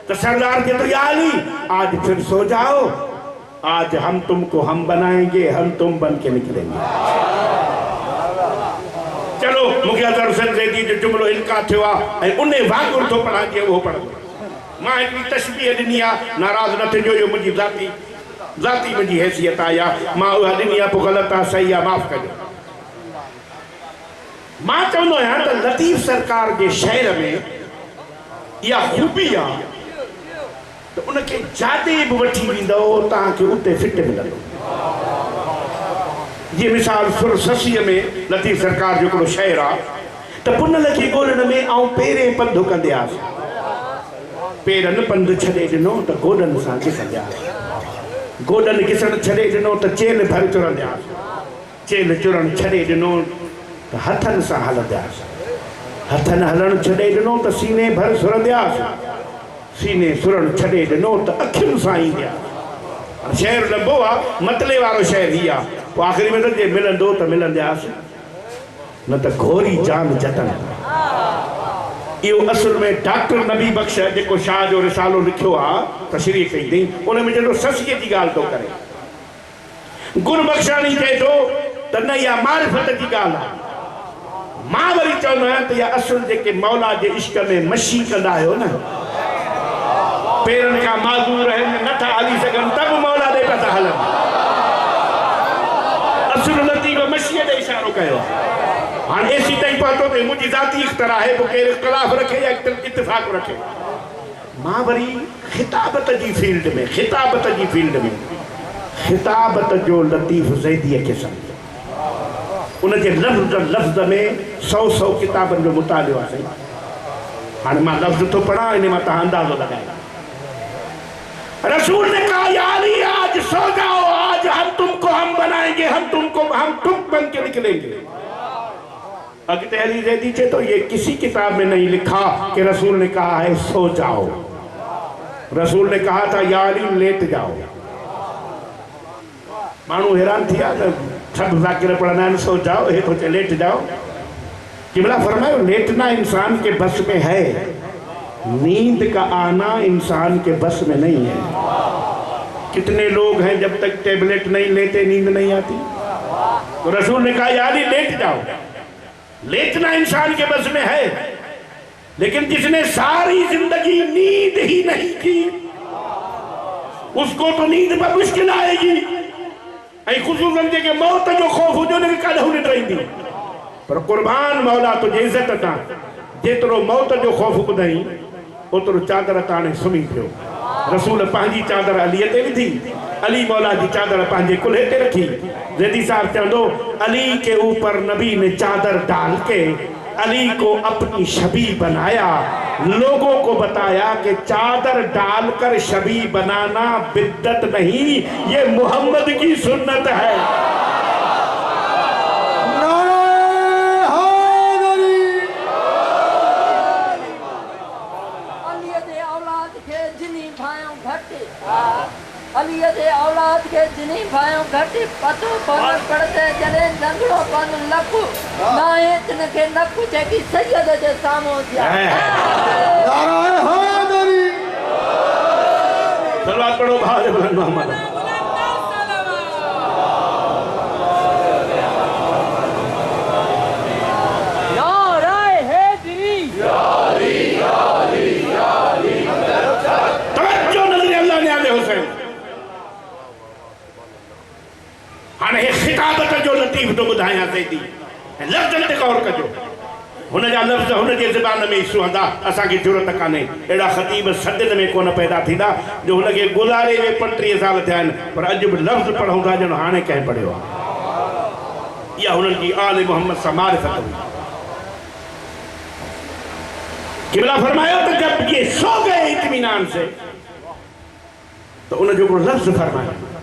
तो सरदार के तो याली आज फिर सो जाओ, आज हम तुमको हम बनाएंगे, हम तुम बन के निकलेंगे। चलो मूंखे अज़हर हुसैन ज़ैदी जो जुमलो इनका थियो आहे ऐं उन वाकुर थो पढ़ा जे उहो पढ़ंदो। मां हिकिड़ी तशबीह ॾिनी आहे, नाराज़ न थिजो, इहो मुंहिंजी ज़ाती मुंहिंजी हैसियत आहे, या मां उहा ॾिनी आहे, पोइ ग़लति आहे सही आहे माफ़ कजो। मां चवंदो आहियां त लतीफ़ सरकार जे शहर में इहा ख़ूबी आहे त उनखे जाॾे बि वठी वेंदो तव्हांखे उते फिट मिलंदो। जीअं मिसाल सुरससीअ में लतीफ़ सरकार जो हिकिड़ो शहर आहे त पुनल खे ॻोल्हण में आउं पेरें पंधु कंदे आयुसि। पेरनि पंधु छॾे ॾिनो त गोॾनि सां घिसंदे आयुसि। गोॾनि घिसण छॾे ॾिनो त चेल भर चुरंदे आयुसि। चेल चुरण छॾे ॾिनो त हथनि सां हलंदे आयुसि। हथनि हलणु छॾे ॾिनो त सीने भर सुरंदे आयुसि। सीने सुरण छॾे ॾिनो त अखियुनि सां ईंदे आयुसि। शहर लंबो आहे, मतले वारो शहर ही आहे। पोइ आख़िरी में त जे मिलंदो त मिलंदे आयुसि, न त घोरी जान जतन। इहो असुल में डॉक्टर नबी बख्श जेको शाह जो रिसालो लिखियो आहे तशरीह कई अथई, उन में जॾहिं ससीअ जी ॻाल्हि थो करे। गुण बख़्शाणी चए थो त न इहा मारिफत जी ॻाल्हि आहे। मां वरी चवंदो आहियां त इहा असुल जेके मौला जे इश्क में मशी कंदा आहियो न, पेरनि खां माज़ूर आहिनि, नथा हली सघनि त बि मौला ॾे पिया था हलनि। असुल लतीफ़ मशीअ ॾे इशारो कयो आहे। हाणे एसी ताईं पहुतो त मुंहिंजी ज़ाती इख़्तिरा आहे, पोइ केरु इख़्तिलाफ़ रखे या इत्तिफ़ाक़ रखे। मां वरी ख़िताबत जी फील्ड में ख़िताबत जो लतीफ़ ज़ैदीअ खे सम्झो। उनजे लफ़्ज़ में 100 किताबनि जो मुतालियो आहे। हाणे मां लफ़्ज़ थो पढ़ां, इन मां तव्हां अंदाज़ो लगाए। रसूल ने कहा या अली आज सो जाओ, आज हम तुमको हम बनाएंगे, हम तुम बन के निकलेंगे। अगते अली ज़ैदी चे तो ये किसी किताब में नहीं लिखा कि रसूल ने कहा है सो जाओ। रसूल ने कहा था या अली लेट जाओ। मानू हैरान थिया त सब ज़ाकिर पढ़ंदा आहिनि सो जाओ, हे तो चे लेट जाओ। किबला फरमायो लेटना इंसान के बस में है, नींद का आना इंसान के बस में नहीं है। कितने लोग हैं जब तक टेबलेट नहीं लेते नींद नहीं आती। तो रसूल ने कहा यार लेट जाओ। लेटना इंसान के बस में है, लेकिन जिसने सारी जिंदगी नींद ही नहीं की उसको तो नींद पर मुश्किल आएगी। खुसूसन के मौत जो खौफ हुजो न कॾहिं न रहंदी। पर कुर्बान मौला तुझे इज़त तां जेतिरो मौत जो खौफ ॿुधाई ओतिरो चादर ताणे सुम्ही पियो। रसूल पंहिंजी चादर अलीअ ते विधी, अली मौला जी चादर पंहिंजे कुल्हे ते रखी। ज़ैदी साहब चवंदो अली के ऊपर नबी ने चादर डाल के अली को अपनी शबी बनाया, लोगों को बताया कि चादर डालकर शबी बनाना बिद्दत नहीं, ये मोहम्मद की सुन्नत है। अलीअ जे औलाद के जिनी भाइयों घटि पतो कोन पड़ते जने नंगड़ो कोन लकु नाहे तिन के नकु जेकी सैयद जे सामो दिया नारायण हैदरी सलवात पढ़ो भाई बुलंद मोहम्मद खिताबत जो लतीफ़ तो ॿुधायां थी लफ़्ज़नि ते गौर कजो हुन जा लफ़्ज़ हुन जे ज़बान में ई सुहंदा असांखे ज़रूरत कान्हे अहिड़ा ख़तीब सदियुनि में कोन पैदा थींदा जो हुनखे गुज़ारे में 35 साल थिया आहिनि पर अॼु बि लफ़्ज़ पढ़ूं था ॼण हाणे कंहिं पढ़ियो आहे इहा हुननि जी आले मोहम्मद सां मारिफत हुई क़िबला फरमायो तो जब ये सो गए इत्मीनान से तो उन जो लफ्ज़ फरमाया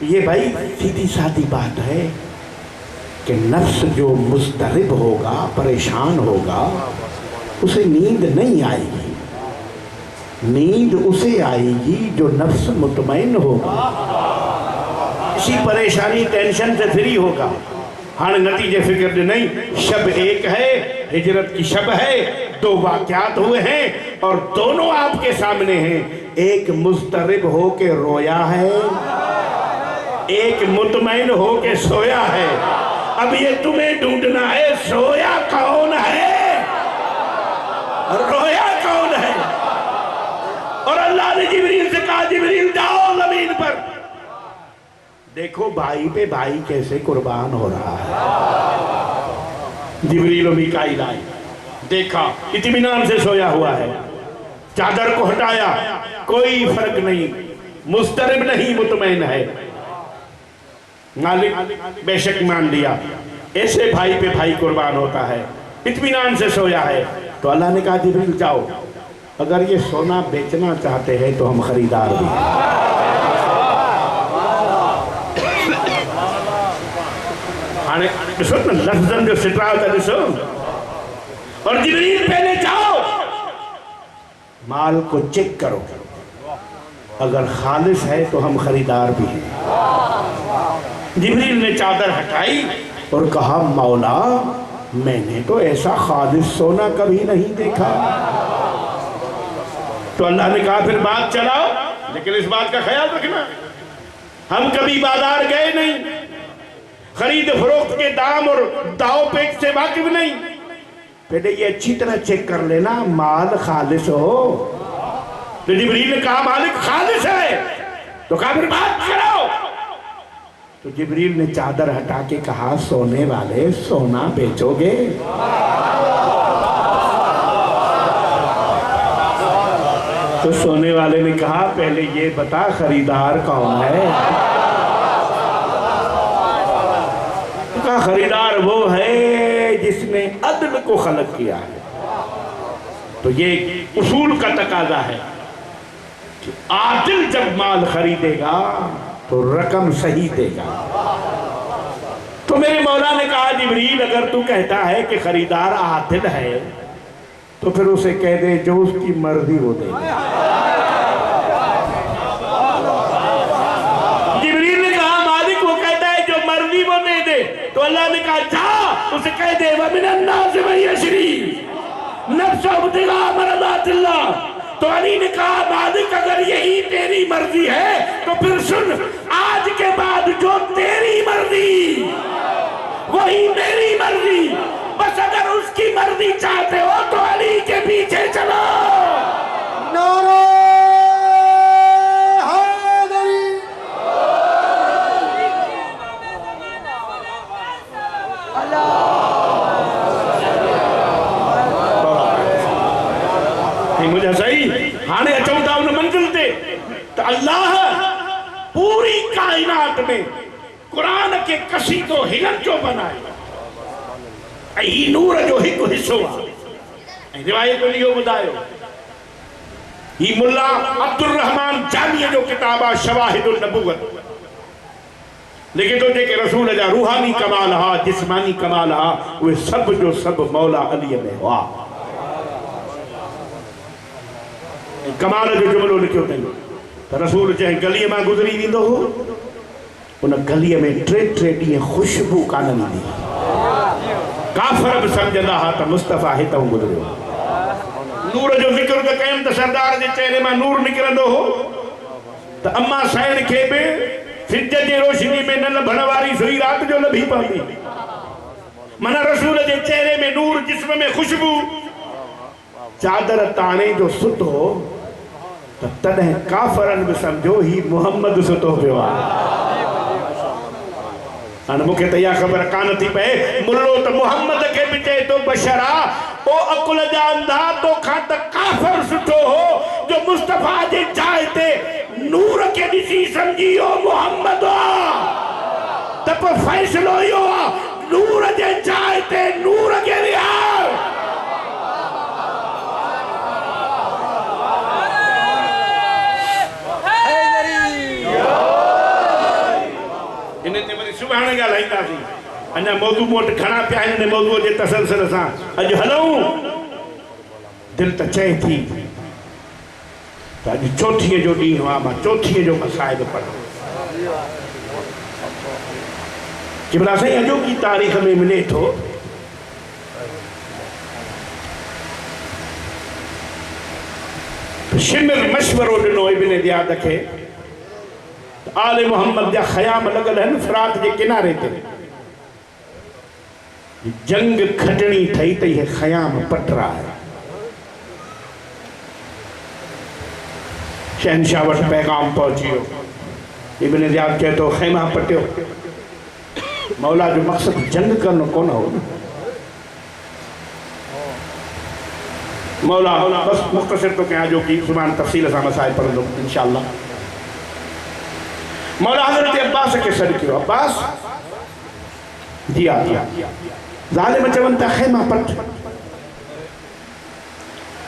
ये भाई सीधी सादी बात है कि नफ्स जो मुस्तरिब होगा परेशान होगा उसे नींद नहीं आएगी नींद उसे आएगी जो नफ्स मुतमईन होगा इसी परेशानी टेंशन से फ्री होगा हाँ नतीजे फिक्र नहीं शब एक है हिजरत की शब है 2 वाक़यात हुए हैं और दोनों आपके सामने हैं एक मुस्तरिब हो के रोया है एक मुतमईन हो के सोया है अब ये तुम्हें ढूंढना है सोया कौन है रोया कौन है और अल्लाह ने जिब्रील से कहा जिब्रील जाओ ज़मीन पर देखो भाई पे भाई कैसे कुर्बान हो रहा है जिब्रील और मीकाईल आए देखा इत्मीनान से सोया हुआ है चादर को हटाया कोई फर्क नहीं मुस्तरिब नहीं मुतमईन है मालिक बेशक मान लिया ऐसे भाई पे भाई कुर्बान होता है इत्मीनान से सोया है तो अल्लाह ने कहा जिब्रील जाओ अगर ये सोना बेचना चाहते हैं तो हम खरीदार भी लफ्ज़न जो सिटरा होता ॾिसो और जिब्रील पहले जाओ माल को चेक करो अगर खालिस है तो हम खरीदार भी हैं जिब्रील ने चादर हटाई और कहा मौला मैंने तो ऐसा खालिस सोना कभी नहीं देखा तो अल्लाह ने कहा फिर बात चलाओ लेकिन इस बात का ख्याल रखना हम कभी बाजार गए नहीं खरीद फरोख्त के दाम और दाव पेच से वाकिफ नहीं पहले ये अच्छी तरह चेक कर लेना माल खालिस हो तो जिब्रील ने कहा मालिक खालिस है तो कहा फिर बात कराओ तो जिब्रील ने चादर हटा के कहा सोने वाले सोना बेचोगे तो सोने वाले ने कहा पहले ये बता खरीदार कौन है तो कहा खरीदार वो है जिसने अदल को खलक किया है तो ये उसूल का तकाजा है कि आदिल जब माल खरीदेगा तो रकम सही देगा तो मेरे मौला ने कहा जिब्रील अगर तू कहता है कि खरीदार आदिल है तो फिर उसे कह दे जो उसकी मर्जी वो दे जिब्रील ने कहा मालिक वो कहता है जो मर्जी वो दे दे तो अल्लाह ने कहा जा उसे कह दे वमिनन नास मन यशरी नफ्सहु इब्तिगा मरदातिल्लाह तो अली ने कहा मालिक अगर यही तेरी मर्जी है तो फिर सुन आज के बाद जो तेरी मर्जी वही मेरी मर्जी बस अगर उसकी मर्जी चाहते हो तो अली के पीछे चलो नारायण हैदरी मुझे सही हाने अचूं था उन मंजिल ते तो अल्लाह पूरी कायनात में कुरान के कसीदो हिलन जो बनाए ही नूर जो एक हिस्सो आहे रिवायत में इहो ॿुधायो ही मुल्ला अब्दुल रहमान जामी जो किताब आहे शवाहिदुल नबुवत लेकिन तो जेके रसूल जा रूहानी कमाल हा जिस्मानी कमाल हा उहे सब जो सब मौला अली में हुआ कमाल जो जुमलो लिखियो अथई रसूल चाहे गली में गुजरी वींदो हो उन गली में टे ॾींहं खुशबू कान ईंदी काफ़र भी समझंदा हा त मुस्तफ़ा हितां गुजरियो नूर जो ज़िक्र त कयमि त सरदार जे चेहरे में नूर निकिरंदो हो त अम्मा साइण खे बि सिज जे रोशनी में न लभण वारी सुई रात जो लभी पवंदी माना रसूल जे चेहरे में नूर जिस्म में खुशबू चादर ताणे जो सुतो त तॾहिं काफ़रनि बि सम्झो ही मुहम्मद सुतो पियो आहे हाणे मूंखे त इहा ख़बर कान थी पए मुल्लो त मुहम्मद खे बि चए थो बशरा ओ अकुल जा अंधा तोखां त काफ़र सुठो हो जो मुस्तफ़ा जे जाइ ते नूर खे ॾिसी सम्झी वियो मुहम्मद त पोइ फ़ैसिलो इहो आहे नूर जे जाइ ते नूर खे विहार इन ते वरी सुभाणे ॻाल्हाईंदासीं अञा मौजू मोट घणा पिया आहिनि मौजूअ जे तसलसल सां अॼु हलूं दिलि त चए थी त अॼु चौथीअ जो ॾींहुं आहे मां चौथीअ जो मसाइब पढ़ां किबला साईं अॼोकी तारीख़ में मिले थो शिमिर मशवरो ॾिनो इब्न ज़ियाद खे आले मोहम्मद जा ख़याम लॻल आहिनि फ़रात जे किनारे ते जंग खटणी ठही त इहे ख़याम पटरा आहे शहनशाह वटि पैगाम पहुची वियो इब्न ज़ियाद चए थो ख़ैमा पटियो मौला जो मक़सदु जंग करणो कोन हो मौला बस मुख़्तसिर तो कयां जो कि सुभाणे तफ़सील सां मसाइल पढ़ंदुमि इंशाअल्लाह मौला हज़रत अब्बास के सॾु कयो अब्बास दिया ज़ालिम चवनि था ख़ैमा पट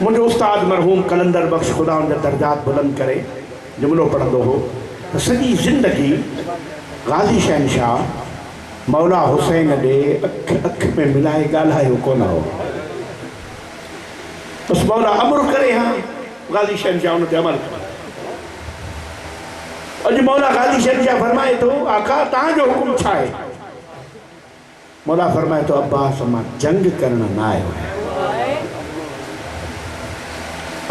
मुंहिंजो उस्ताद मरहूम कलंदर बख़्श ख़ुदा उनजा दर्जात बुलंद करे जुमिलो पढ़ंदो हो त सॼी ज़िंदगी गाज़ी शहनशाह मौला हुसैन ॾे अख में मिलाए ॻाल्हायो कोन हो बसि मौला अमर करे हा गाज़ी शहनशाह उन ते अमल अॼु मौला गाज़ी शहनशाह फरमाए थो आका तव्हांजो हुकुम छा आहे मौला फरमाए थो अब्बास मां जंग करण न आयो आहियां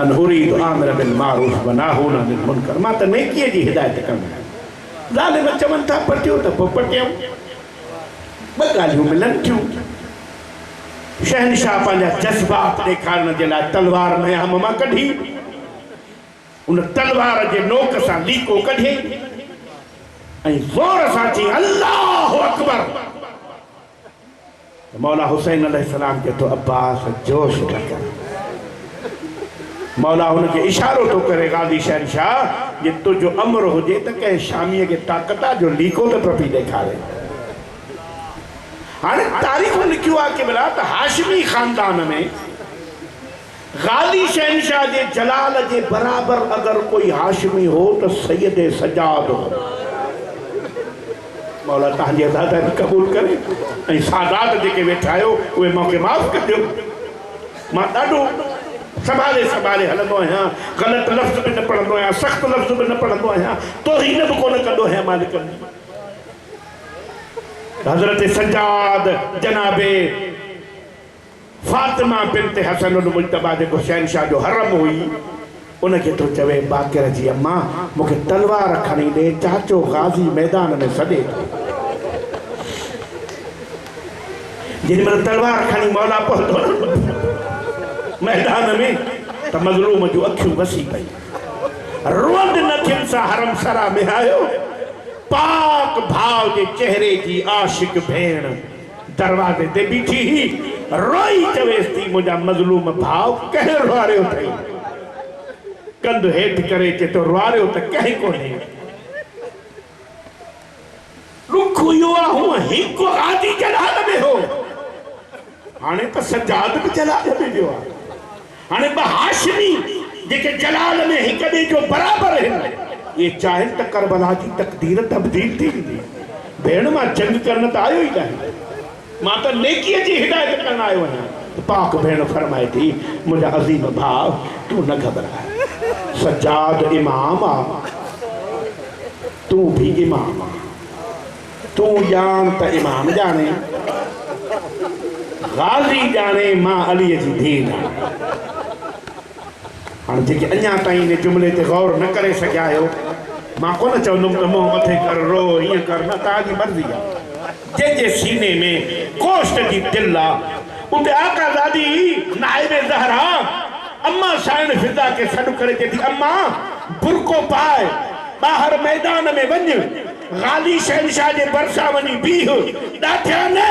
अन उरीद आमिर बिल मारूफ व नाहून अनिल मुनकर मां त नेकीअ जी हिदायत कंदो आहियां ज़ालिम चवनि था पटियो त पोइ पटियूं ॿ ॻाल्हियूं मिलनि थियूं शहनशाह पंहिंजा जज़्बात ॾेखारण जे लाइ तलवार मयाम मां कढी उन तलवार जे नोक सां लीको कढियईं ऐं ज़ोर सां चई अल्लाहु अकबर मौला हुसैन अलैहिस्सलाम के तो अब्बास जोश न कर मौला हुनखे इशारो तो करे गाज़ी शहनशाह जे तुंहिंजो अमर हुजे त कंहिं शामीअ खे ताक़त जो लीको त पई ॾेखारे हाणे तारीख़ूं लिखियो आहे कि भला त हाशिमी ख़ानदान में गाज़ी शहनशाह जे जलाल जे बराबर अगर कोई हाशिमी हो तो सैयद सजाद हो मौला तव्हांजी अदाद क़बूल करे ऐं सादात जेके वेठा आहियो उहे मूंखे माफ़ कजो मां ॾाढो संभाले हलंदो आहियां ग़लति लफ़्ज़ बि न पढ़ंदो आहियां सख़्तु लफ़्ज़ बि न पढ़ंदो आहियां तोहीन बि कोन कंदो आहियां मालिक हज़रत सजाद जनाबे फातिमा बिन्त हसन मुजतबा जेको शहनशाह जो हरम हुई उनखे तो चवे बाक़िर जी अम्मा मूंखे तलवार खणी ॾे चाचो गाज़ी मैदान में सॾे थो जेॾीमहिल तलवार खणी मौला पहुतो मैदान में त मज़लूम जूं अखियूं वसी पई रोंद न थियनि सां हरम सरा में आयो पाक भाव जे चेहरे जी आशिक भेण दरवाज़े ते बीठी ही रोई चवेसि थी मुंहिंजा मज़लूम भाव कंहिं रुआरियो अथई कंध हेठि करे चे तो रुआरियो त कंहिं कोन्हे रुख इहो आहे हूअं हिकु गाज़ी जलाल में हो हाणे त सजाद बि जलाल में वियो आहे हाणे ॿ हाशिमी जेके जलाल में हिक ॿिए जो बराबरि आहिनि ये चाहिनि त करबला जी तक़दीर तब्दील थी वेंदी भेण मां जंग करण त आयो ई नाहे मां त नेकीअ जी हिदायत करण आयो आहियां पाक भेण फरमाए थी मुंहिंजा अज़ीम भाउ तूं न घबराए सजाद इमाम आहे तू भी इमाम तू जान त इमाम जाने गाज़ी जाने मां अली जी धीन हाँ जेके अञा ताईं इन जुमले ते गौर न करे सघिया आहियो मां कोन चवंदुमि त मुंहुं मथे कर रो ईअं कर न तव्हांजी मर्ज़ी आहे जंहिंजे सीने में गोश्त जी दिल आहे उते आका दादी नाइबे ज़हरा अम्मा साइण फिज़ा के सॾु करे चए थी अम्मा बुरको पाए ॿाहिरि मैदान में वञ गाली शहनशाह जे भरिसां वञी बीह ॾाठिया न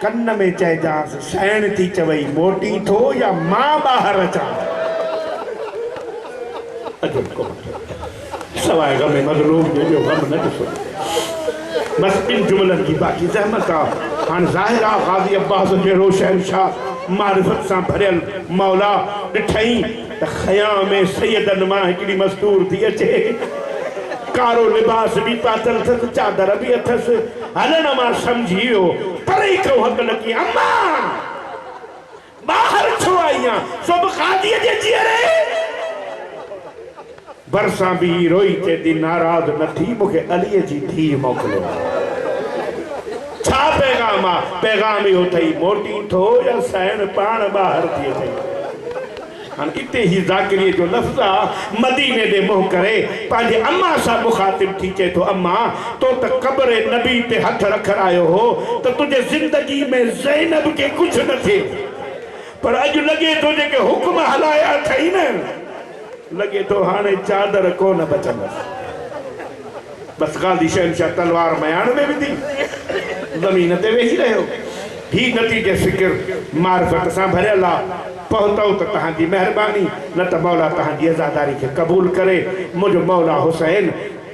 कन में चइजांसि साइण थी चवई मोटी थो या मां ॿाहिरि अचां सवाइ गम मज़लूम जो गम न ॾिसो बस इन जुमलन की बाकी ज़हमत आहे हाणे ज़ाहिर आहे गाज़ी अब्बास जहिड़ो शहनशाह मारिफत सां भरियल मौला ॾिठई त ख़याम में सैयदनि मां हिकिड़ी मस्तूर थी अचे कारो लिबास भी पातल अथसि चादर भी अथसि हलण मां सम्झी वियो पर ई को हक़ लॻी अम्मा ॿाहिरि छो आई आहियां सो बि क़ाज़ीअ जे जीअरे भरिसां बि रोई चए थी नाराज़ न थी मूंखे अलीअ जी धीउ मोकिलियो छा पैगाम आहे पैगाम इहो अथई मोटी थो या साइण पाण ॿाहिरि थी अचई हाँ इते ही ज़ाकिरी जो लफ्ज़ आहे मदीने दे मुंह करे पंहिंजे अम्मा सां मुखातिब थी चए थो अम्मा तो त क़ब्र नबी ते हथ रखण आयो हो त तुंहिंजे ज़िंदगी में ज़ैनब के कुझु न थिए पर अॼु लॻे थो जेके हुक्म हलाया अथई न लॻे थो हाणे चादर कोन बचंदसि बस गाज़ी शहनशाह तलवार मयान में विधी ज़मीन ते वेही रहियो ही नतीजे फ़िक्र मारिफत सां भरियल आहे पहुतो त तव्हांजी महिरबानी न त मौला तव्हांजी अज़ादारी खे क़बूल करे मुंहिंजो मौला हुसैन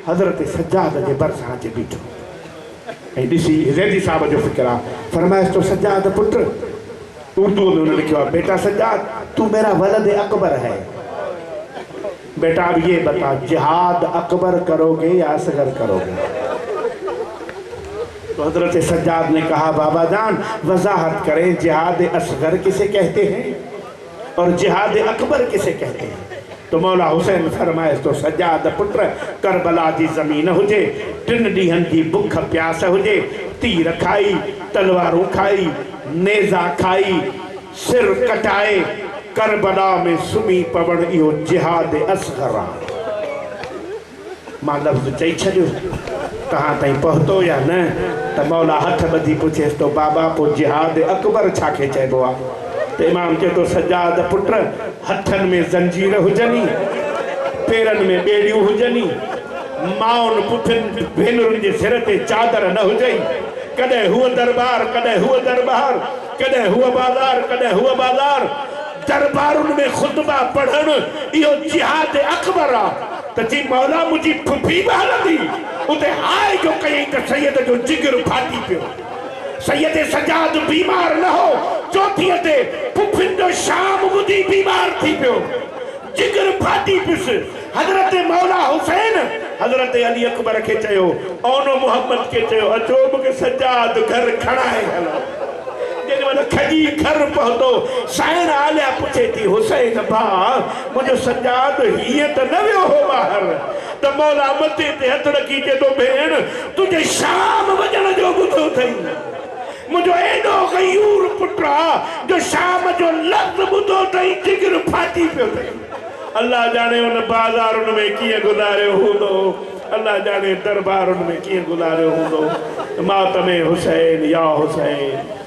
हज़रत सज्जाद जे भरिसां अची बीठो ऐं ॾिसी ज़ैदी साहब जो फ़िक्र आहे फरमाइश तो सज्जाद पुट उर्दू में उन्होंने लिखा बेटा सज्जाद तू मेरा वलद अकबर है बेटा अब ये बता जिहाद अकबर करोगे या असगर करोगे तो हजरत सज्जाद ने कहा बाबा जान वजाहत करें जिहाद असगर किसे कहते हैं और जिहाद अकबर किसे कहते हैं तो मौला हुसैन फरमाए तो सज्जाद पुत्र करबला जी ज़मीन हुजे 3 ॾींहंनि जी बुख प्यास हुजे तीर खाई तलवारूं खाई नेज़ा खाई सिर कटाए करबला में सुम्ही पवण इहो जिहाद असगर आहे मां लफ़्ज़ चई छॾियो तव्हां ताईं पहुतो या न त मौला हथ ॿधी पुछेसि तो बाबा पोइ जिहाद अकबर छाखे चइबो आहे त इमाम चए थो सज्जाद पुट हथनि में ज़ंजीर हुजनि पेरनि में ॿेड़ियूं हुजनि माउनि पुठियुनि भेनरुनि जे सिर ते चादर न हुजई कॾहिं हूअ दरबार कॾहिं हूअ दरबार कॾहिं हूअ बाज़ार कॾहिं हूअ बाज़ार दरबारुनि में ख़ुतबा पढ़णु इहो जिहाद अकबर आहे त जी मौला मुंहिंजी फुफी बि हलंदी उते हाय जो कयईं त सैयद जो जिगर फाटी पियो सैयद सज्जाद बीमार न हो चौथीअ ते फुफियुनि जो शाम ॿुधी बीमार थी पियो जिगर फाटी पियुसि हज़रत मौला हुसैन हज़रत अली अकबर खे चयो ओनो मोहम्मद खे चयो अचो मूंखे सज्जाद घर खणाए हलो जेॾीमहिल खजी घर पहुतो साइण आलिया पुछे थी हुसैन भाउ मुंहिंजो सज्जाद हीअं त न वियो हो ॿाहिरि त मौला मथे ते हथ रखी चए थो भेण तुंहिंजे शाम वञण जो ॿुधो अथई मुंहिंजो एॾो गयूर पुटु आहे जो शाम जो लफ़्ज़ ॿुधो अथई जिगर फाटी पियो अथई अल्लाह जाने उन बाज़ारुनि में कीअं गुज़ारियो हूंदो अल्लाह जाने दरबारुनि में कीअं गुज़ारियो हूंदो मातमे हुसैन या हुसैन